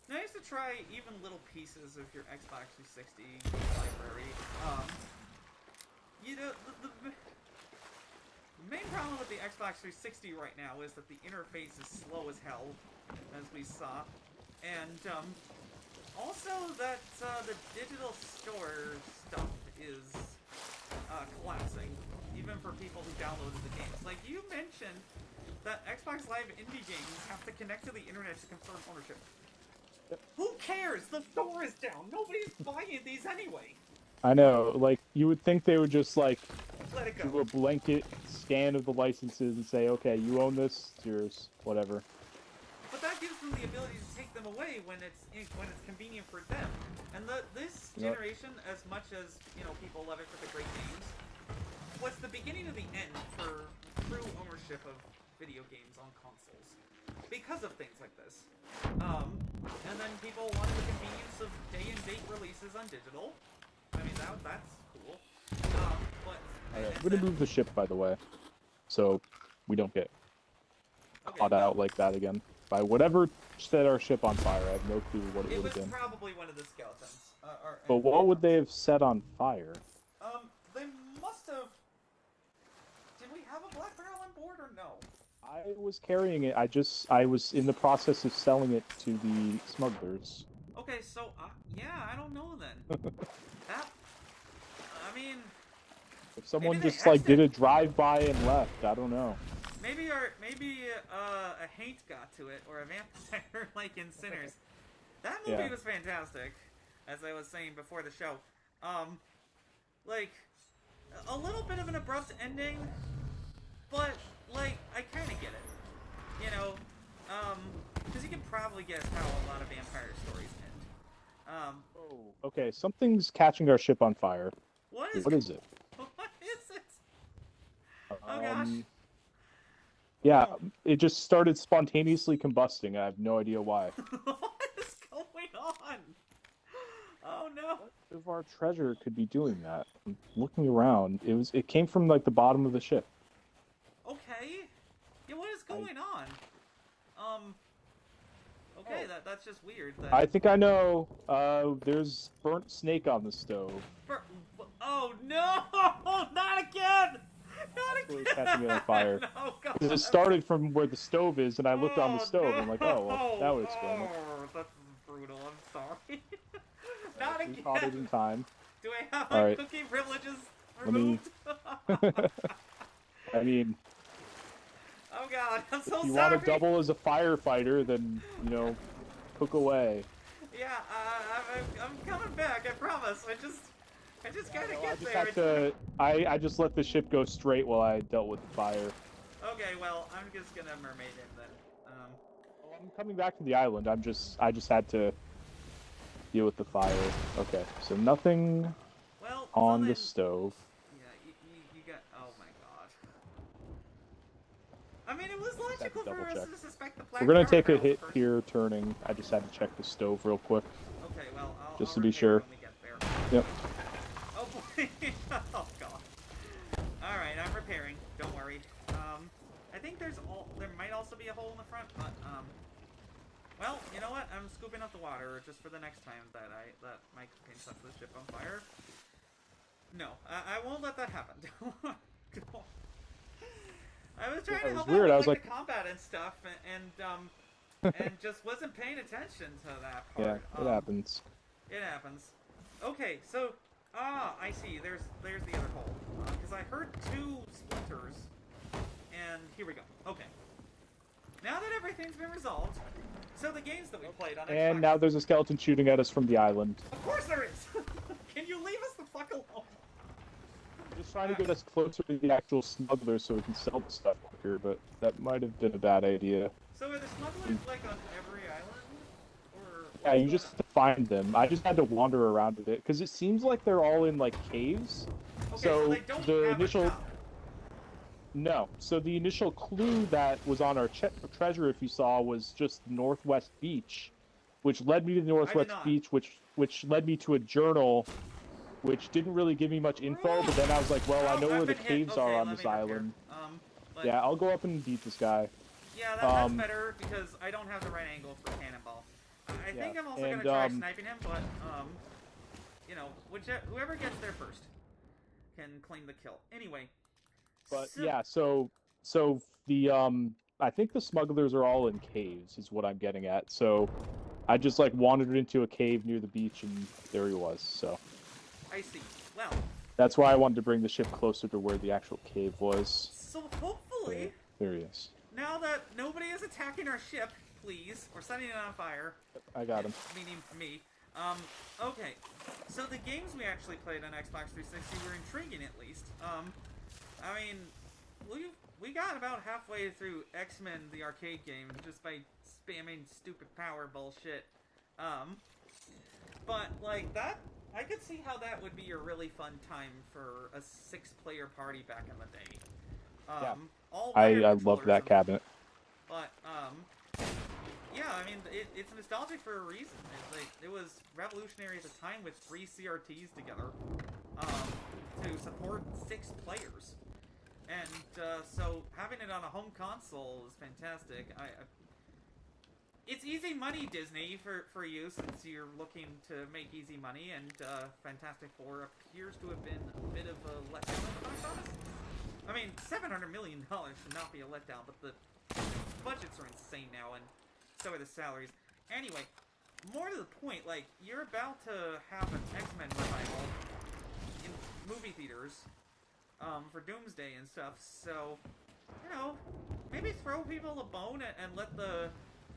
Speaker 1: nice to try even little pieces of your Xbox 360 library. The main problem with the Xbox 360 right now is that the interface is slow as hell, as we saw, and also that the digital store stuff is collapsing, even for people who downloaded the games. Like, you mentioned that Xbox Live indie games have to connect to the internet to confirm ownership. Who cares? The store is down. Nobody's buying these anyway.
Speaker 2: I know, like, you would think they would just, like,
Speaker 1: let it go.
Speaker 2: do a blanket scan of the licenses and say, okay, you own this, it's yours, whatever.
Speaker 1: But that gives them the ability to take them away when it's convenient for them. And this generation, as much as, people love it for the great games, was the beginning of the end for true ownership of video games on consoles. Because of things like this. And then people wanted the convenience of day-and-date releases on digital. I mean, that's cool.
Speaker 2: I'm gonna move the ship, by the way, so we don't get caught out like that again. By whatever set our ship on fire, I have no clue what it would have been.
Speaker 1: It was probably one of the skeletons.
Speaker 2: But what would they have set on fire?
Speaker 1: They must have... Did we have a black barrel on board, or no?
Speaker 2: I was carrying it. I was in the process of selling it to the smugglers.
Speaker 1: Okay, so, yeah, I don't know then. I mean...
Speaker 2: If someone just, like, did a drive-by and left, I don't know.
Speaker 1: Maybe a haint got to it, or a vampire, like in Sinners. That movie was fantastic. as I was saying before the show. Like, a little bit of an abrupt ending, but, like, I kind of get it. You know, because you can probably guess how a lot of vampire stories end.
Speaker 2: Oh, okay, something's catching our ship on fire.
Speaker 1: What is
Speaker 2: it?
Speaker 1: What is it? Oh, gosh.
Speaker 2: Yeah, it just started spontaneously combusting. I have no idea why.
Speaker 1: What is going on? Oh no!
Speaker 2: What if our treasure could be doing that? I'm looking around. It came from like the bottom of the ship.
Speaker 1: Okay. Yeah, what is going on? Okay, that's just weird.
Speaker 2: I think I know. There's burnt snake on the stove.
Speaker 1: Oh no! Not again! Not again!
Speaker 2: Catching it on fire.
Speaker 1: No, God.
Speaker 2: It started from where the stove is, and I looked on the stove, and I'm like, oh, well, that would explain it.
Speaker 1: Oh, that's brutal. I'm sorry. Not again.
Speaker 2: We caught it in time.
Speaker 1: Do I have my cooking privileges removed?
Speaker 2: I mean...
Speaker 1: Oh God, I'm so sorry.
Speaker 2: If you want to double as a firefighter, then, you know, cook away.
Speaker 1: Yeah, I'm coming back, I promise. I just gotta get there.
Speaker 2: I just let the ship go straight while I dealt with the fire.
Speaker 1: Okay, well, I'm just gonna mermaid in then.
Speaker 2: I'm coming back to the island. I just had to deal with the fire. Okay, so nothing on the stove.
Speaker 1: Yeah, you got... Oh my God. I mean, it was logical for us to suspect the black...
Speaker 2: We're gonna take a hit here turning. I just had to check the stove real quick.
Speaker 1: Okay, well,
Speaker 2: just to be sure.
Speaker 1: When we get there.
Speaker 2: Yep.
Speaker 1: Oh boy. Oh God. Alright, I'm repairing. Don't worry. I think there might also be a hole in the front, but, well, you know what? I'm scooping up the water just for the next time that my cooking sets the ship on fire. No, I won't let that happen. I was trying to help out with like the combat and stuff, and just wasn't paying attention to that part.
Speaker 2: Yeah, it happens.
Speaker 1: It happens. Okay, so I see. There's the other hole because I heard 2 splinters, and here we go. Okay. Now that everything's been resolved, so the games that we played on Xbox...
Speaker 2: And now there's a skeleton shooting at us from the island.
Speaker 1: Of course there is! Can you leave us the fuck alone?
Speaker 2: I'm just trying to get us closer to the actual smugglers so we can sell the stuff quicker, but that might have been a bad idea.
Speaker 1: So are the smugglers, like, on every island? Or...
Speaker 2: Yeah, you just have to find them. I just had to wander around with it, because it seems like they're all in, like, caves.
Speaker 1: Okay, so they don't have a shop.
Speaker 2: No. So the initial clue that was on our treasure, if you saw, was just Northwest Beach, which led me to the Northwest Beach, which led me to a journal, which didn't really give me much info, but then I was like, well, I know where the caves are on this island. Yeah, I'll go up and beat this guy.
Speaker 1: Yeah, that's better, because I don't have the right angle for cannonball. I think I'm also going to try sniping him, but, you know, whoever gets there first can claim the kill. Anyway.
Speaker 2: But yeah, so the I think the smugglers are all in caves, is what I'm getting at. So I just like wandered into a cave near the beach, and there he was. So
Speaker 1: I see. Well,
Speaker 2: that's why I wanted to bring the ship closer to where the actual cave was.
Speaker 1: So hopefully,
Speaker 2: there he is.
Speaker 1: Now that nobody is attacking our ship, please, or setting it on fire.
Speaker 2: I got him.
Speaker 1: Meaning me. Okay. So the games we actually played on Xbox 360 were intriguing, at least. I mean, we got about halfway through X-Men, the arcade game, just by spamming stupid power bullshit. But, like, that... I could see how that would be a really fun time for a 6-player party back in the day.
Speaker 2: Yeah. I love that cabinet.
Speaker 1: But, yeah, I mean, it's nostalgic for a reason. It was revolutionary at the time with 3 CRTs together, to support 6 players. And, so, having it on a home console is fantastic. It's easy money, Disney, for you, since you're looking to make easy money, and, Fantastic Four appears to have been a bit of a letdown at the box office. I mean, $700 million should not be a letdown, but the budgets are insane now, and so are the salaries. Anyway, more to the point, like, you're about to have an X-Men revival in movie theaters, for Doomsday and stuff, so, you know, maybe throw people a bone and let the,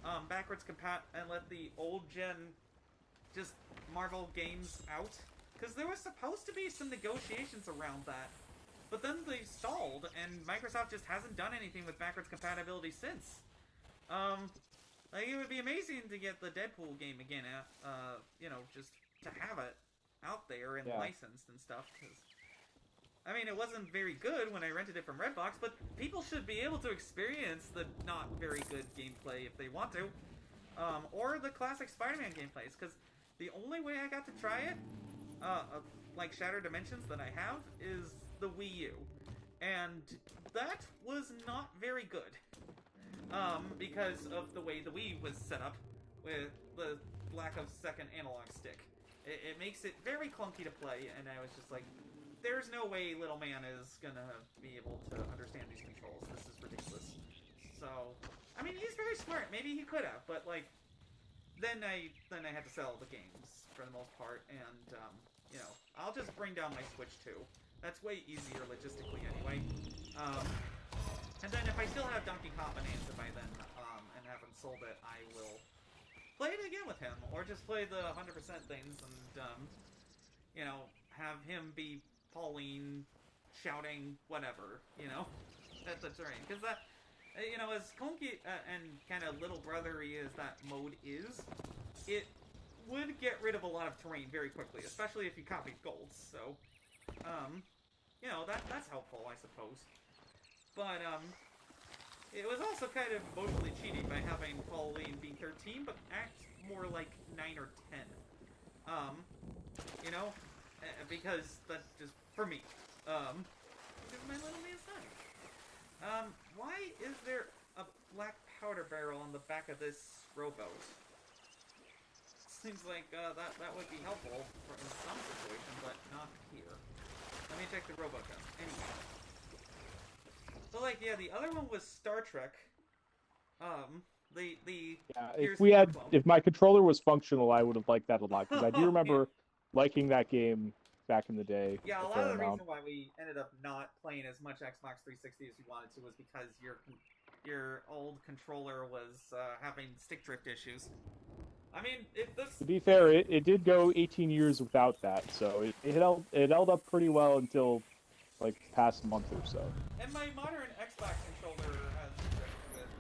Speaker 1: and let the old-gen just Marvel games out. Because there was supposed to be some negotiations around that. But then they stalled, and Microsoft just hasn't done anything with backwards compatibility since. Like, it would be amazing to get the Deadpool game again, you know, just to have it out there and licensed and stuff. 'Cause, I mean, it wasn't very good when I rented it from Redbox, but people should be able to experience the not very good gameplay if they want to. Or the classic Spider-Man gameplays, because the only way I got to try it, like Shattered Dimensions that I have, is the Wii U. And that was not very good. Because of the way the Wii was set up, with the lack of second analog stick. It makes it very clunky to play, and I was just like, there's no way little man is gonna be able to understand these controls. This is ridiculous. So, I mean, he's very smart. Maybe he could have, but like, then I had to sell the games for the most part, and you know, I'll just bring down my Switch too. That's way easier logistically anyway. And then if I still have donkeykongbananza by then, and haven't sold it, I will play it again with him, or just play the 100% things, and you know, have him be Pauline shouting whatever, you know, at the terrain. Because that, you know, as clunky and kind of little brothery as that mode is, it would get rid of a lot of terrain very quickly, especially if you copied golds. So, you know, that's helpful, I suppose. But it was also kind of emotionally cheating by having Pauline be 13, but act more like 9 or 10. You know, because that's just for me. Because my little man's nice. Why is there a black powder barrel on the back of this rowboat? Seems like that would be helpful in some situation, but not here. Let me check the rowboat down. Anyway. So, like, yeah, the other one was Star Trek.
Speaker 2: If my controller was functional, I would have liked that a lot, because I do remember liking that game back in the day.
Speaker 1: Yeah, a lot of the reason why we ended up not playing as much Xbox 360 as we wanted to was because your old controller was having stick drift issues. I mean,
Speaker 2: to be fair, it did go 18 years without that, so it held up pretty well until like past month or so.
Speaker 1: And my modern Xbox controller has drift with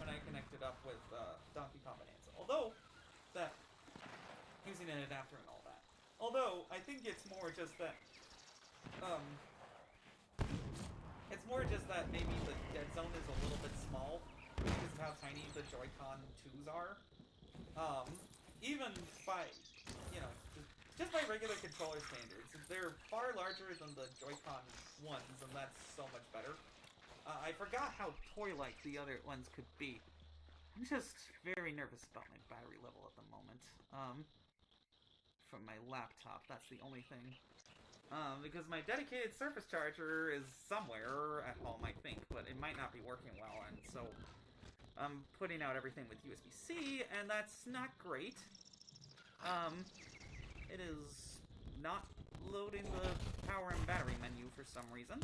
Speaker 1: when I connect it up with Donkey Kong Bonanza. Although that using an adapter and all that. Although I think it's more just that maybe the dead zone is a little bit small because of how tiny the Joy-Con 2s are. Even by, you know, just by regular controller standards, they're far larger than the Joy-Con ones, and that's so much better. I forgot how toy-like the other ones could be. I'm just very nervous about my battery level at the moment. From my laptop, that's the only thing. Because my dedicated Surface Charger is somewhere at home, I think, but it might not be working well, and so I'm putting out everything with USB-C, and that's not great. It is not loading the power and battery menu for some reason.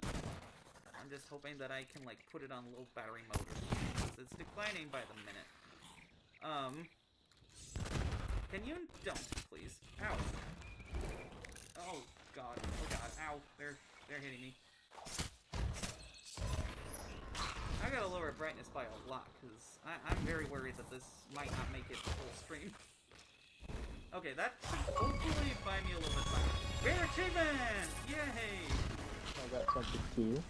Speaker 1: I'm just hoping that I can, like, put it on low battery mode or something, because it's declining by the minute. Can you don't, please? Ow. Oh, God. Oh, God. Ow. They're hitting me. I gotta lower brightness by a lot, because I'm very worried that this might not make it full stream. Okay, that should hopefully buy me a little bit time. Rare achievement! Yay!
Speaker 2: I got something too.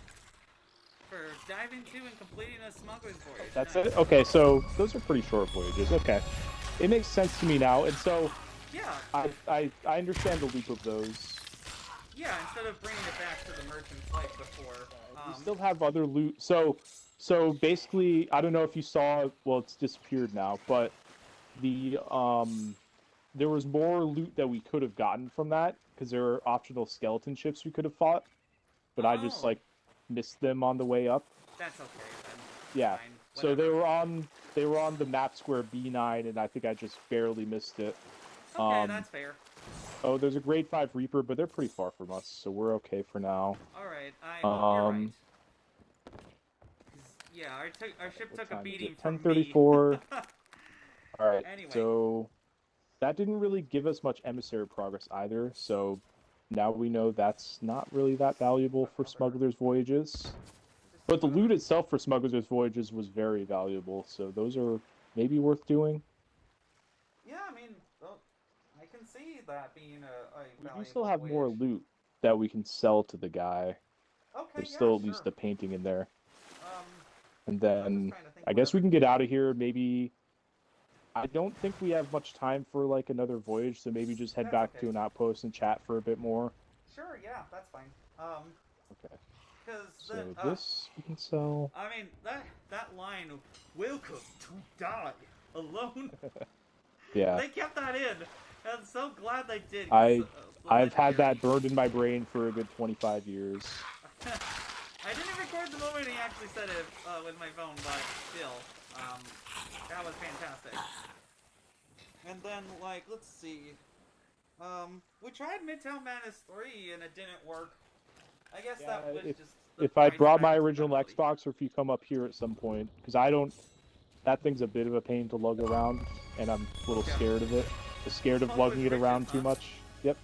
Speaker 1: For diving to and completing a smuggler's voyage.
Speaker 2: That's it? Okay, so those are pretty short voyages. Okay. It makes sense to me now, and so
Speaker 1: yeah,
Speaker 2: I understand the loop of those.
Speaker 1: Yeah, instead of bringing it back to the merchant's like before.
Speaker 2: We still have other loot. So basically, I don't know if you saw. Well, it's disappeared now, but the there was more loot that we could have gotten from that because there were optional skeleton ships we could have fought, but I just like missed them on the way up.
Speaker 1: That's okay then.
Speaker 2: Yeah. So they were on the map square B9, and I think I just barely missed it.
Speaker 1: Okay, that's fair.
Speaker 2: Oh, there's a grade 5 Reaper, but they're pretty far from us, so we're okay for now.
Speaker 1: Alright, you're right. Yeah, our ship took a beating from
Speaker 2: 10:34.
Speaker 1: me.
Speaker 2: Alright,
Speaker 1: Anyway.
Speaker 2: so that didn't really give us much emissary progress either, so now we know that's not really that valuable for Smuggler's Voyages. But the loot itself for Smuggler's Voyages was very valuable, so those are maybe worth doing.
Speaker 1: Yeah, I mean, well, I can see that being a valuable
Speaker 2: We do still have
Speaker 1: voyage.
Speaker 2: more loot that we can sell to the guy.
Speaker 1: Okay,
Speaker 2: There's
Speaker 1: yeah,
Speaker 2: still at
Speaker 1: sure.
Speaker 2: least a painting in there. And
Speaker 1: I'm
Speaker 2: then
Speaker 1: just trying to think
Speaker 2: I guess we
Speaker 1: whatever-
Speaker 2: can get out of here. Maybe I don't think we have much time for like another voyage, so maybe just head
Speaker 1: That's
Speaker 2: back
Speaker 1: okay.
Speaker 2: to an outpost and chat for a bit more.
Speaker 1: Sure, yeah, that's fine.
Speaker 2: Okay.
Speaker 1: Because
Speaker 2: So this we can sell.
Speaker 1: I mean, that line, "Welcome to die alone."
Speaker 2: Yeah.
Speaker 1: They kept that in. I'm so glad they did. 'Cause,
Speaker 2: I've had
Speaker 1: legendary.
Speaker 2: that burned in my brain for a good 25 years.
Speaker 1: I didn't record the moment he actually said it with my phone, but still, that was fantastic. And then, like, let's see. We tried Midtown Madness 3 and it didn't work. I guess
Speaker 2: Yeah,
Speaker 1: that was just. The
Speaker 2: If I
Speaker 1: price
Speaker 2: brought my
Speaker 1: backwards
Speaker 2: original
Speaker 1: compatibility.
Speaker 2: Xbox, or if you come up here at some point, because I don't. That thing's a bit of a pain to lug around, and I'm a little
Speaker 1: Yeah.
Speaker 2: scared of it. I'm scared of
Speaker 1: Smuggler's
Speaker 2: lugging it
Speaker 1: Riches,
Speaker 2: around
Speaker 1: huh?
Speaker 2: too much. Yep.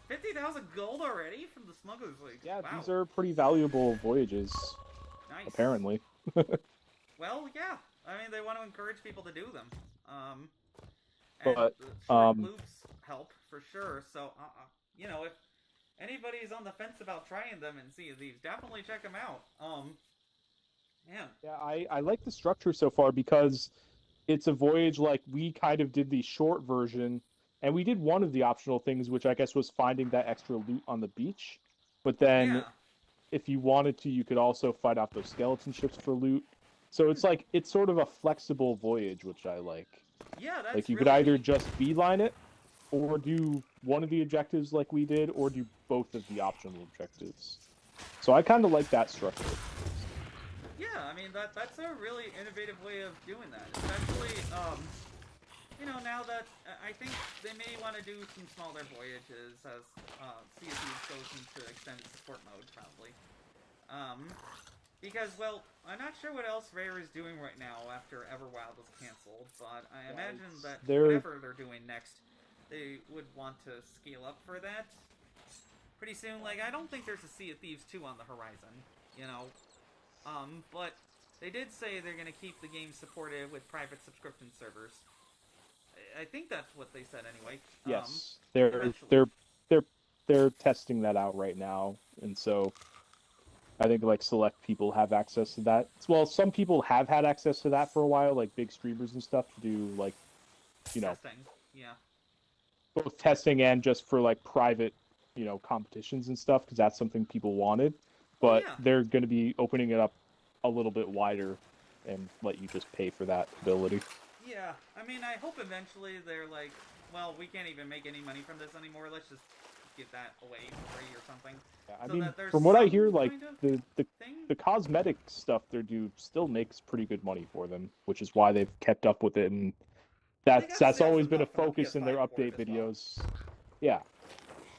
Speaker 1: 50,000 gold already from the Smuggler's League.
Speaker 2: Yeah,
Speaker 1: wow.
Speaker 2: these are pretty valuable voyages,
Speaker 1: Nice.
Speaker 2: apparently.
Speaker 1: Well, yeah. I mean, they want to encourage people to do them.
Speaker 2: But,
Speaker 1: and the short loops help for sure. So, you know, if anybody's on the fence about trying them and Sea of Thieves, definitely check them out. Man.
Speaker 2: Yeah, I like the structure so far because it's a voyage like we kind of did the short version, and we did one of the optional things, which I guess was finding that extra loot on the beach. But then,
Speaker 1: Yeah.
Speaker 2: if you wanted to, you could also fight off those skeleton ships for loot. So it's like it's sort of a flexible voyage, which I like.
Speaker 1: Yeah, that's
Speaker 2: Like you could
Speaker 1: really
Speaker 2: either
Speaker 1: neat.
Speaker 2: just beeline it, or do one of the objectives like we did, or do both of the optional objectives. So I kind of like that structure.
Speaker 1: Yeah, I mean, that's a really innovative way of doing that. Especially, you know, now that I think they may want to do some smaller voyages as Sea of Thieves goes into extended support mode, probably. Because, well, I'm not sure what else Rare is doing right now after Everwild was canceled, but I imagine that whatever they're doing next, they would want to scale up for that pretty soon. Like, I don't think there's a Sea of Thieves 2 on the horizon, you know? But they did say they're going to keep the game supported with private subscription servers. I think that's what they said anyway.
Speaker 2: Yes,
Speaker 1: eventually.
Speaker 2: they're testing that out right now, and so I think like select people have access to that. Well, some people have had access to that for a while, like big streamers and stuff, to do like, you know,
Speaker 1: Testing, yeah.
Speaker 2: both testing and just for like private, you know, competitions and stuff, because that's something people wanted. But
Speaker 1: yeah.
Speaker 2: they're going to be opening it up a little bit wider and let you just pay for that ability.
Speaker 1: Yeah, I mean, I hope eventually they're like, well, we can't even make any money from this anymore. Let's just give that away for free or something.
Speaker 2: Yeah, I
Speaker 1: So
Speaker 2: mean,
Speaker 1: that there's
Speaker 2: from what I
Speaker 1: some
Speaker 2: hear, like
Speaker 1: kind of
Speaker 2: the
Speaker 1: thing?
Speaker 2: cosmetic stuff they do still makes pretty good money for them, which is why they've kept up with it, and that's
Speaker 1: sales
Speaker 2: always been a
Speaker 1: enough from the
Speaker 2: focus in their
Speaker 1: PS5 port
Speaker 2: update
Speaker 1: as well.
Speaker 2: videos. Yeah,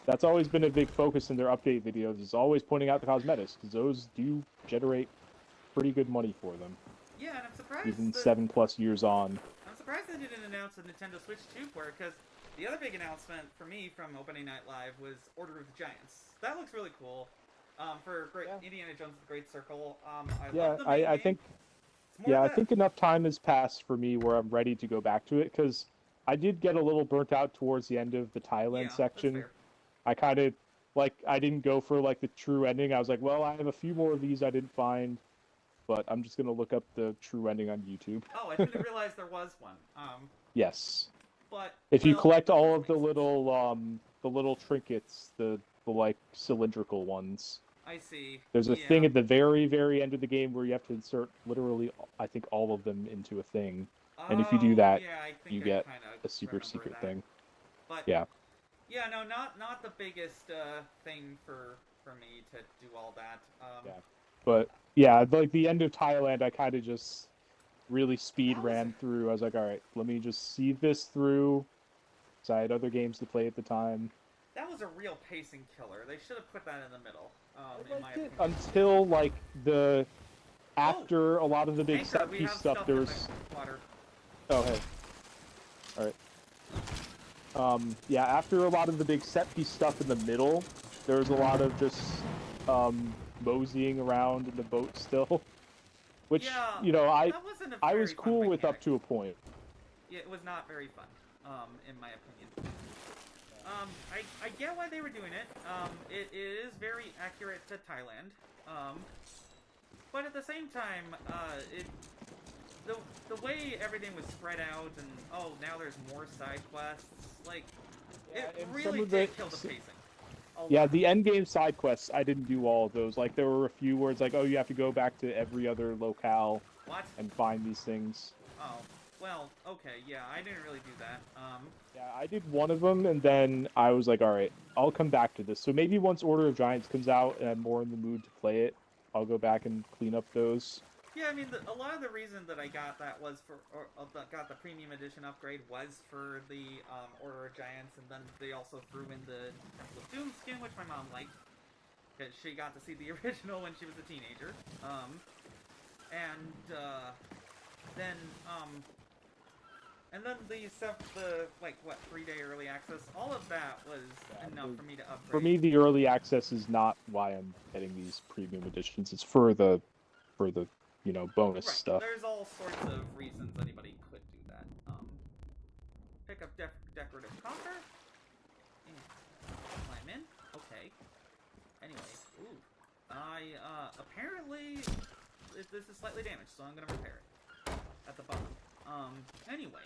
Speaker 2: that's always been a big focus in their update videos. Is always pointing out the cosmetics, because those do generate pretty good money for them,
Speaker 1: Yeah, and I'm surprised
Speaker 2: even
Speaker 1: that,
Speaker 2: 7+ years on.
Speaker 1: I'm surprised they didn't announce a Nintendo Switch 2 port, because the other big announcement for me from Opening Night Live was Order of the Giants. That looks really cool. For Indiana Jones and the Great Circle. Love the main
Speaker 2: I
Speaker 1: game.
Speaker 2: think
Speaker 1: It's more
Speaker 2: I
Speaker 1: of that.
Speaker 2: think enough time has passed for me where I'm ready to go back to it, because I did get a little burnt out towards the end of the Thailand
Speaker 1: that's
Speaker 2: section.
Speaker 1: fair.
Speaker 2: I kind of, like, I didn't go for, like, the true ending. I was like, well, I have a few more of these I didn't find, but I'm just going to look up the true ending on YouTube.
Speaker 1: Oh, I didn't realize there was one.
Speaker 2: Yes.
Speaker 1: But
Speaker 2: If you
Speaker 1: well,
Speaker 2: collect all
Speaker 1: that
Speaker 2: of the
Speaker 1: makes-
Speaker 2: little trinkets, the like, cylindrical ones,
Speaker 1: I see.
Speaker 2: there's a thing at the very, very end of the game where you have to insert literally, I think, all of them into a thing. And if you do that,
Speaker 1: yeah, I think
Speaker 2: you
Speaker 1: I
Speaker 2: get
Speaker 1: kinda
Speaker 2: a super
Speaker 1: remember
Speaker 2: secret
Speaker 1: that.
Speaker 2: thing.
Speaker 1: But
Speaker 2: Yeah.
Speaker 1: yeah, no, not the biggest thing for me to do all that.
Speaker 2: Yeah. But yeah, like the end of Thailand, I kind of just really speed
Speaker 1: That was-
Speaker 2: ran through. I was like, all right, let me just see this through. So I had other games to play at the time.
Speaker 1: That was a real pacing killer. They should have put that in the middle. In my opinion.
Speaker 2: Until like after a lot of the big
Speaker 1: Anchor,
Speaker 2: set
Speaker 1: we
Speaker 2: piece
Speaker 1: have
Speaker 2: stuff,
Speaker 1: stuff
Speaker 2: there
Speaker 1: in
Speaker 2: was.
Speaker 1: the water.
Speaker 2: Oh hey. All right. Yeah, after a lot of the big set piece stuff in the middle, there's a lot of just moseying around in the boat still, which
Speaker 1: Yeah,
Speaker 2: you know I
Speaker 1: very
Speaker 2: was
Speaker 1: fun
Speaker 2: cool with
Speaker 1: mechanic.
Speaker 2: up to a point.
Speaker 1: Yeah, it was not very fun, in my opinion. I get why they were doing it. It is very accurate to Thailand. But at the same time, the way everything was spread out and, oh, now there's more side quests, like, it really did kill the pacing.
Speaker 2: Yeah, the endgame side quests, I didn't do all of those. Like, there were a few where it's like, oh, you have to go back to every other locale and find these things.
Speaker 1: Oh, well, okay, yeah, I didn't really do that.
Speaker 2: Yeah, I did one of them, and then I was like, alright, I'll come back to this. So maybe once Order of Giants comes out and I'm more in the mood to play it, I'll go back and clean up those.
Speaker 1: Yeah, I mean, a lot of the reason that I got that was got the premium edition upgrade was for the Order of Giants, and then they also threw in the Temple of Doom skin, which my mom liked, because she got to see the original when she was a teenager. And then the like, what, 3-day early access, all of that was enough for me to upgrade.
Speaker 2: For me, the early access is not why I'm getting these premium editions. It's for the you know, bonus stuff.
Speaker 1: There's all sorts of reasons anybody could do that. Pick up decorative conquer. Climb in. Okay. Anyway, ooh. Apparently, this is slightly damaged, so I'm gonna repair it. At the bottom. Anyway.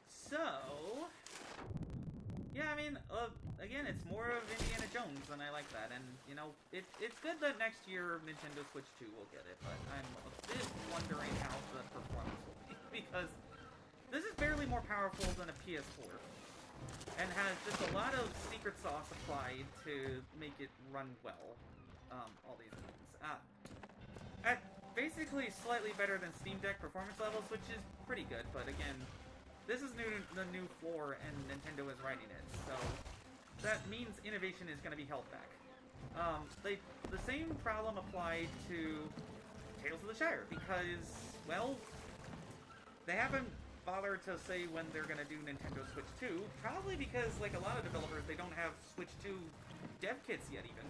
Speaker 1: So... Yeah, I mean, again, it's more of Indiana Jones, and I like that. And, you know, it's good that next year Nintendo Switch 2 will get it, but I'm a bit wondering how the performance will be, because this is barely more powerful than a PS4, and has just a lot of secret sauce applied to make it run well, all these things. At basically slightly better than Steam Deck performance levels, which is pretty good, but again... This is the new floor, and Nintendo is writing it, so that means innovation is going to be held back. The same problem applied to Tales of the Shire, because, well, they haven't bothered to say when they're going to do Nintendo Switch 2, probably because, like a lot of developers, they don't have Switch 2 dev kits yet, even.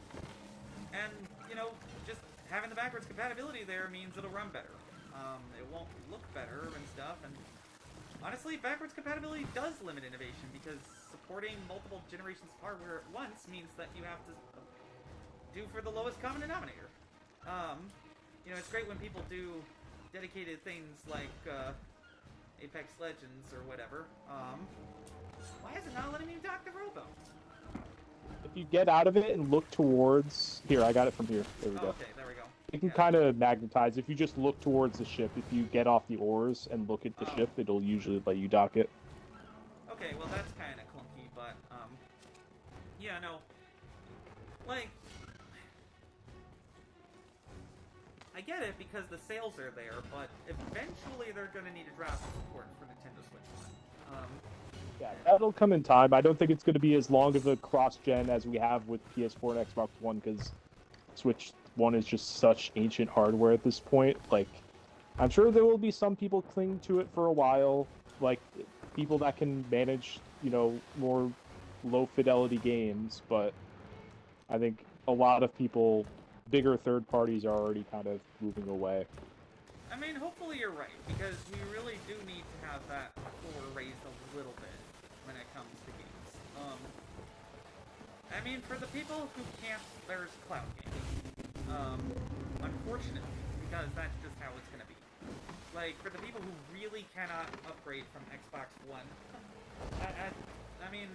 Speaker 1: And, you know, just having the backwards compatibility there means it'll run better. It won't look better and stuff, and... Honestly, backwards compatibility does limit innovation, because supporting multiple generations of hardware at once means that you have to do for the lowest common denominator. You know, it's great when people do dedicated things like Apex Legends or whatever. Why is it not letting me dock the rowboat?
Speaker 2: If you get out of it and look towards... Here, I got it from here. There we go.
Speaker 1: Okay, there we go.
Speaker 2: You can kind of magnetize. If you just look towards the ship, if you get off the oars and look at the ship, it'll usually let you dock it.
Speaker 1: Okay, well that's kind of clunky, but, yeah, no. Like, I get it because the sales are there, but eventually they're going to need to drop support for Nintendo Switch 1.
Speaker 2: Yeah, that'll come in time. I don't think it's going to be as long of a cross-gen as we have with PS4 and Xbox One, because Switch 1 is just such ancient hardware at this point. Like, I'm sure there will be some people cling to it for a while, like people that can manage, you know, more low-fidelity games, but I think a lot of people, bigger third parties, are already kind of moving away.
Speaker 1: I mean, hopefully you're right, because we really do need to have that floor raised a little bit when it comes to games. I mean, for the people who can't, there's cloud gaming. Unfortunately, because that's just how it's gonna be. Like, for the people who really cannot upgrade from Xbox One, I mean,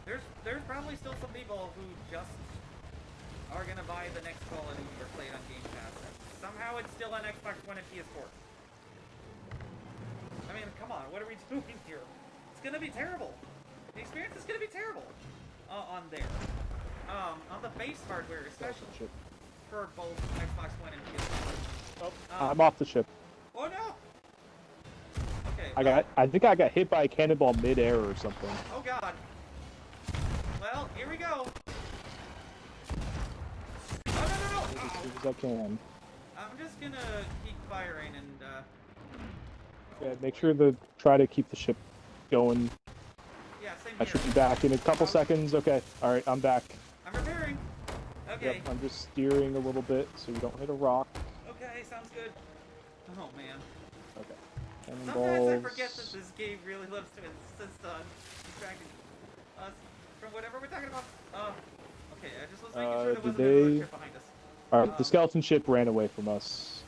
Speaker 1: there's probably still some people who just are gonna buy the next Call of Duty or play it on Game Pass. Somehow it's still on Xbox One and PS4. I mean, come on, what are we doing here? It's gonna be terrible. The experience is gonna be terrible on there. On the base hardware, especially for both Xbox One and PS4.
Speaker 2: Oh, I'm off the ship.
Speaker 1: Oh no! Okay.
Speaker 2: I think I got hit by a cannonball mid-air or something.
Speaker 1: Oh god. Well, here we go. Oh no!
Speaker 2: As soon as I can.
Speaker 1: I'm just gonna keep firing and
Speaker 2: Yeah, make sure to try to keep the ship going.
Speaker 1: same
Speaker 2: I
Speaker 1: here.
Speaker 2: should be back in a couple seconds. Okay, alright, I'm back.
Speaker 1: I'm repairing. Okay.
Speaker 2: Yep, I'm just steering a little bit so you don't hit a rock.
Speaker 1: Okay, sounds good. Oh man.
Speaker 2: Okay.
Speaker 1: Sometimes I forget that this game really loves to insist on distracting us from whatever we're talking about. Okay, I just was making sure there wasn't another ship behind us.
Speaker 2: Alright, the skeleton ship ran away from us.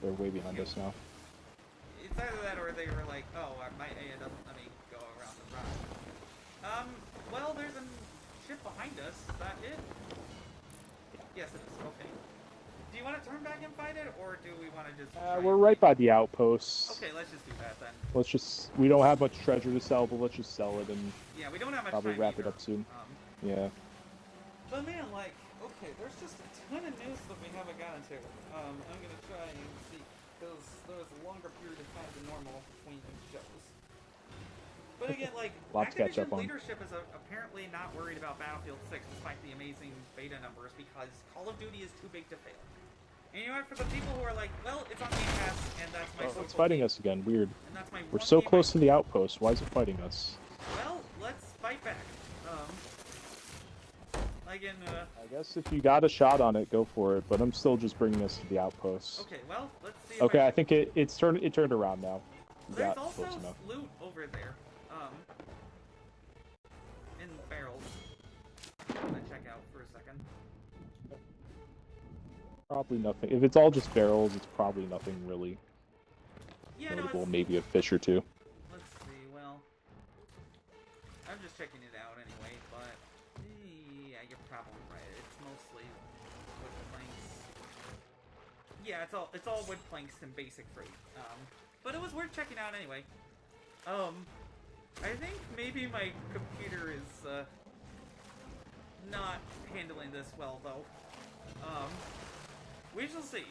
Speaker 2: They're way behind us now.
Speaker 1: It's either that or they were like, oh, my AA doesn't let me go around the rock. Well, there's a ship behind us. Is that it? Yes, it is. Okay. Do you want to turn back and fight it, or do we want to just...
Speaker 2: We're right by the outposts.
Speaker 1: Okay, let's just do that then.
Speaker 2: Let's just... We don't have much treasure to sell, but let's just sell it and...
Speaker 1: Yeah, we don't have much
Speaker 2: probably
Speaker 1: time
Speaker 2: wrap
Speaker 1: either.
Speaker 2: it up soon. Yeah.
Speaker 1: But man, like, okay, there's just a ton of news that we haven't gotten to. I'm gonna try and see, because there's a longer period of time than normal between shows. But again, like,
Speaker 2: Lots to catch up on.
Speaker 1: leadership is apparently not worried about Battlefield 6 despite the amazing beta numbers because Call of Duty is too big to fail. And you know what, for the people who are like, well, it's on Game Pass, and that's my
Speaker 2: It's fighting us again, weird.
Speaker 1: And that's my
Speaker 2: We're so close to the outpost, why is it fighting us?
Speaker 1: Well, let's fight back. Like in,
Speaker 2: I guess if you got a shot on it, go for it, but I'm still just bringing us to the outpost.
Speaker 1: Okay, well, let's see if
Speaker 2: Okay, I think it turned around now. We
Speaker 1: There's
Speaker 2: got
Speaker 1: also
Speaker 2: close enough.
Speaker 1: loot over there. In barrels. I'm gonna check out for a second.
Speaker 2: Probably nothing. If it's all just barrels, it's probably nothing really
Speaker 1: Yeah, no,
Speaker 2: notable.
Speaker 1: it's...
Speaker 2: Maybe a fish or two.
Speaker 1: Let's see, well... I'm just checking it out anyway, but... Yeah, you're probably right. It's mostly wood planks. Yeah, it's all wood planks and basic freight. But it was worth checking out anyway. I think maybe my computer is, not handling this well, though. We shall see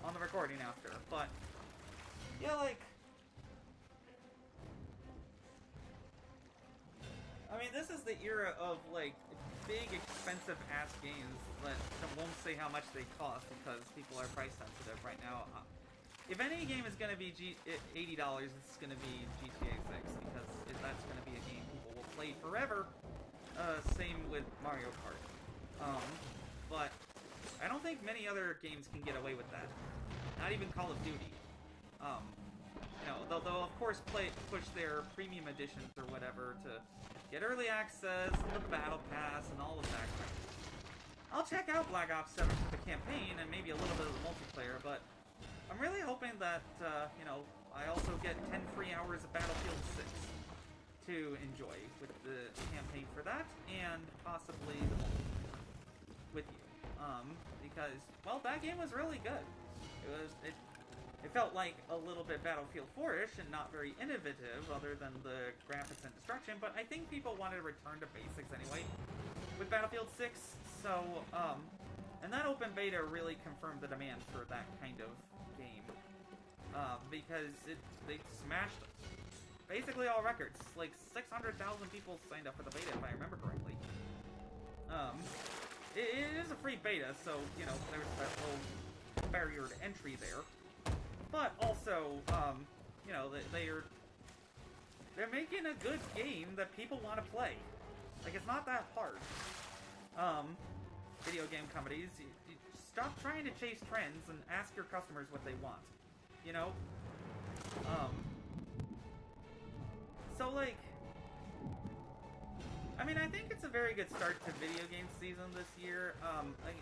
Speaker 1: on the recording after, but... Yeah, like... I mean, this is the era of, like, big, expensive-ass games that won't say how much they cost because people are price-sensitive right now. If any game is going to be $80, it's going to be GTA 6, because that's going to be a game people will play forever. Same with Mario Kart. But I don't think many other games can get away with that. Not even Call of Duty. You know, they'll of course push their premium editions or whatever to get early access, and the battle pass, and all of that crap. I'll check out Black Ops 7 for the campaign and maybe a little bit of the multiplayer, but I'm really hoping that, you know, I also get 10 free hours of Battlefield 6 to enjoy with the campaign for that, and possibly the multiplayer with you. Because, well, that game was really good. It felt like a little bit Battlefield 4-ish and not very innovative other than the graphics and destruction, but I think people wanted to return to basics anyway with Battlefield 6, so, and that open beta really confirmed the demand for that kind of game, because they smashed basically all records. Like 600,000 people signed up for the beta, if I remember correctly. It is a free beta, so, you know, there's that little barrier to entry there. But also, you know, they're making a good game that people want to play. Like, it's not that hard. Video game companies, you stop trying to chase trends and ask your customers what they want. You know? So, like... I mean, I think it's a very good start to video game season this year. Like,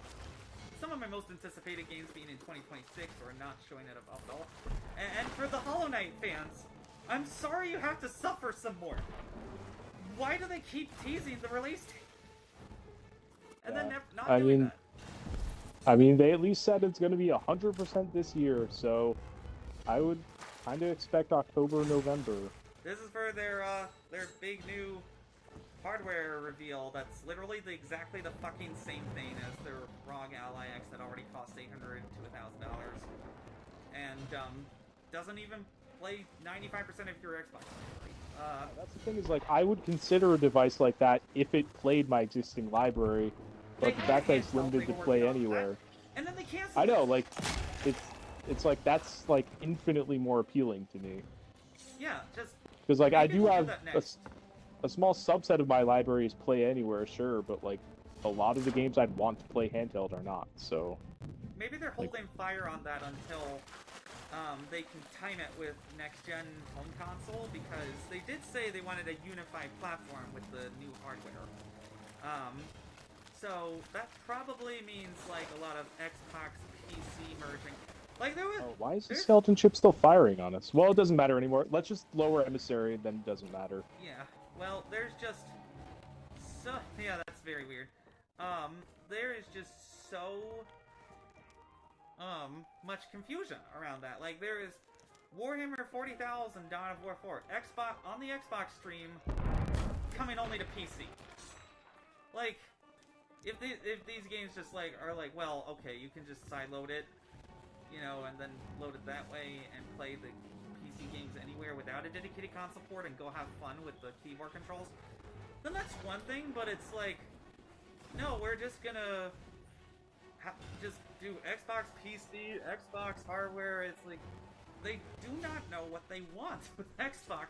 Speaker 1: some of my most anticipated games being in 2026 or not showing it up at all. And for the Hollow Knight fans, I'm sorry you have to suffer some more. Why do they keep teasing the release date? And then not doing that?
Speaker 2: I mean, they at least said it's going to be 100% this year, so I would kind of expect October, November.
Speaker 1: This is for their big new hardware reveal that's literally exactly the fucking same thing as their rogallyx that already cost $800 to $1,000 and doesn't even play 95% of your Xbox.
Speaker 2: That's the thing is, like, I would consider a device like that if it played my existing library, but the fact that it's limited to play anywhere.
Speaker 1: And then they cancel.
Speaker 2: I know, like, it's like that's like infinitely more appealing to me.
Speaker 1: Yeah, just
Speaker 2: because like I do have a small subset of my library is play anywhere, sure, but like a lot of the games I'd want to play handheld are not. So
Speaker 1: maybe they're holding fire on that until they can time it with next-gen home console, because they did say they wanted a unified platform with the new hardware. So that probably means like a lot of Xbox PC merging. Like there was.
Speaker 2: Oh, why is the skeleton ship still firing on us? Well, it doesn't matter anymore. Let's just lower emissary, then it doesn't matter.
Speaker 1: Yeah. Well, there's just so yeah, that's very weird. There is just so much confusion around that. Like there is Warhammer 40,000 Dawn of War 4 Xbox on the Xbox stream coming only to PC. Like if these games just like are like, well, okay, you can just sideload it, you know, and then load it that way and play the PC games anywhere without a dedicated console port and go have fun with the keyboard controls, then that's one thing. But it's like, no, we're just gonna just do Xbox PC, Xbox hardware. It's like they do not know what they want with Xbox,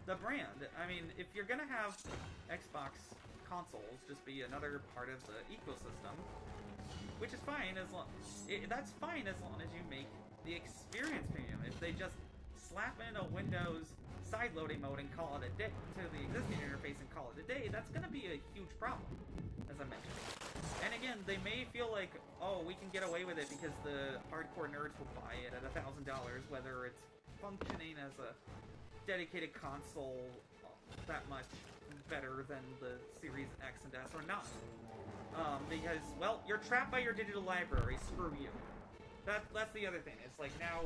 Speaker 1: the brand. I mean, if you're gonna have Xbox consoles just be another part of the ecosystem, which is fine as long that's fine as long as you make the experience premium. If they just slap in a Windows side-loading mode and call it a day to the existing interface and call it a day, that's going to be a huge problem, as I mentioned. And again, they may feel like, oh, we can get away with it because the hardcore nerds will buy it at $1,000, whether it's functioning as a dedicated console that much better than the Series X and S or not. Because, well, you're trapped by your digital library, screw you. That's the other thing. It's like now,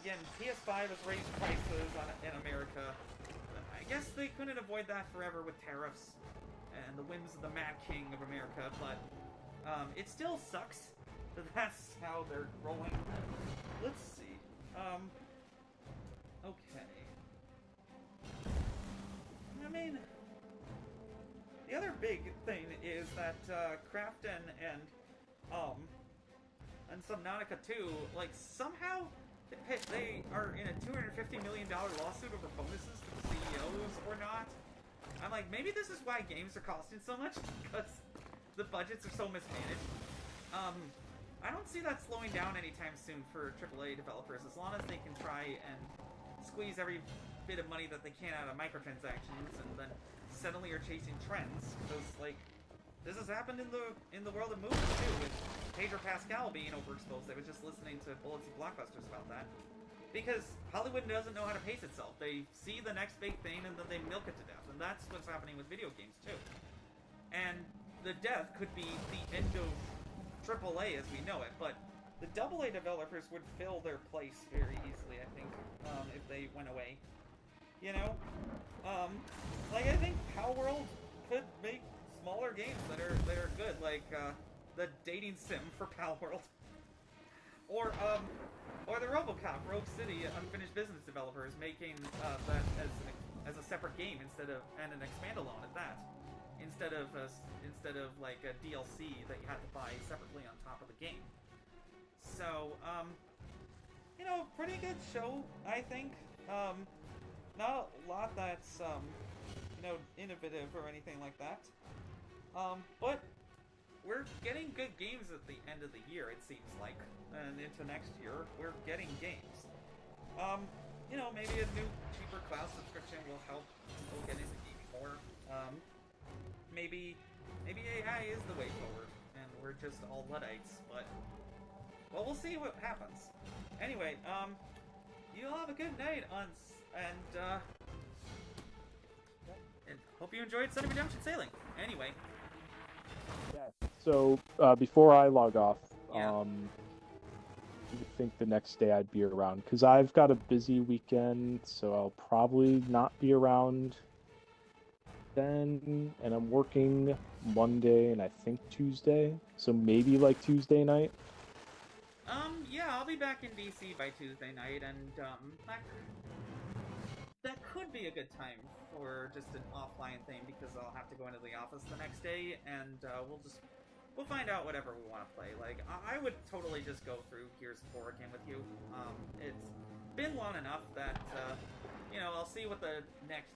Speaker 1: again, PS5 has raised prices in America. I guess they couldn't avoid that forever with tariffs and the whims of the Mad King of America, but it still sucks that that's how they're rolling. Let's see. Okay. I mean, the other big thing is that Crafton and Subnautica 2, like, somehow they are in a $250 million lawsuit over bonuses to the CEOs or not. I'm like, maybe this is why games are costing so much, because the budgets are so mismanaged. I don't see that slowing down anytime soon for AAA developers, as long as they can try and squeeze every bit of money that they can out of microtransactions, and then suddenly are chasing trends. Because, like, this has happened in the world of movies too, with Pedro Pascal being overexposed. I was just listening to Bullets and Blockbusters about that. Because Hollywood doesn't know how to pace itself. They see the next big thing and then they milk it to death. And that's what's happening with video games too. And the death could be the end of AAA as we know it, but the AA developers would fill their place very easily, I think, if they went away. You know? Like, I think Palworld could make smaller games that are good, like the dating sim for Palworld, or the RoboCop Rogue City Unfinished Business developers making that as a separate game and an expandalone at that, instead of like a DLC that you had to buy separately on top of the game. So you know, pretty good show, I think. Not a lot that's you know, innovative or anything like that. But we're getting good games at the end of the year, it seems like, and into next year, we're getting games. You know, maybe a new, cheaper cloud subscription will help people get into gaming more. Maybe AI is the way forward, and we're just all Luddites, but, well, we'll see what happens. Anyway, you all have a good night, and hope you enjoyed SunnyRedemption Sailing. Anyway.
Speaker 2: Yeah. So, before I log off,
Speaker 1: Yeah.
Speaker 2: I think the next day I'd be around, because I've got a busy weekend, so I'll probably not be around then, and I'm working Monday and I think Tuesday, so maybe like Tuesday night.
Speaker 1: Yeah, I'll be back in DC by Tuesday night, and that could be a good time for just an offline thing, because I'll have to go into the office the next day, and we'll find out whatever we want to play. Like, I would totally just go through Gears 4 again with you. It's been long enough that, you know, I'll see what the next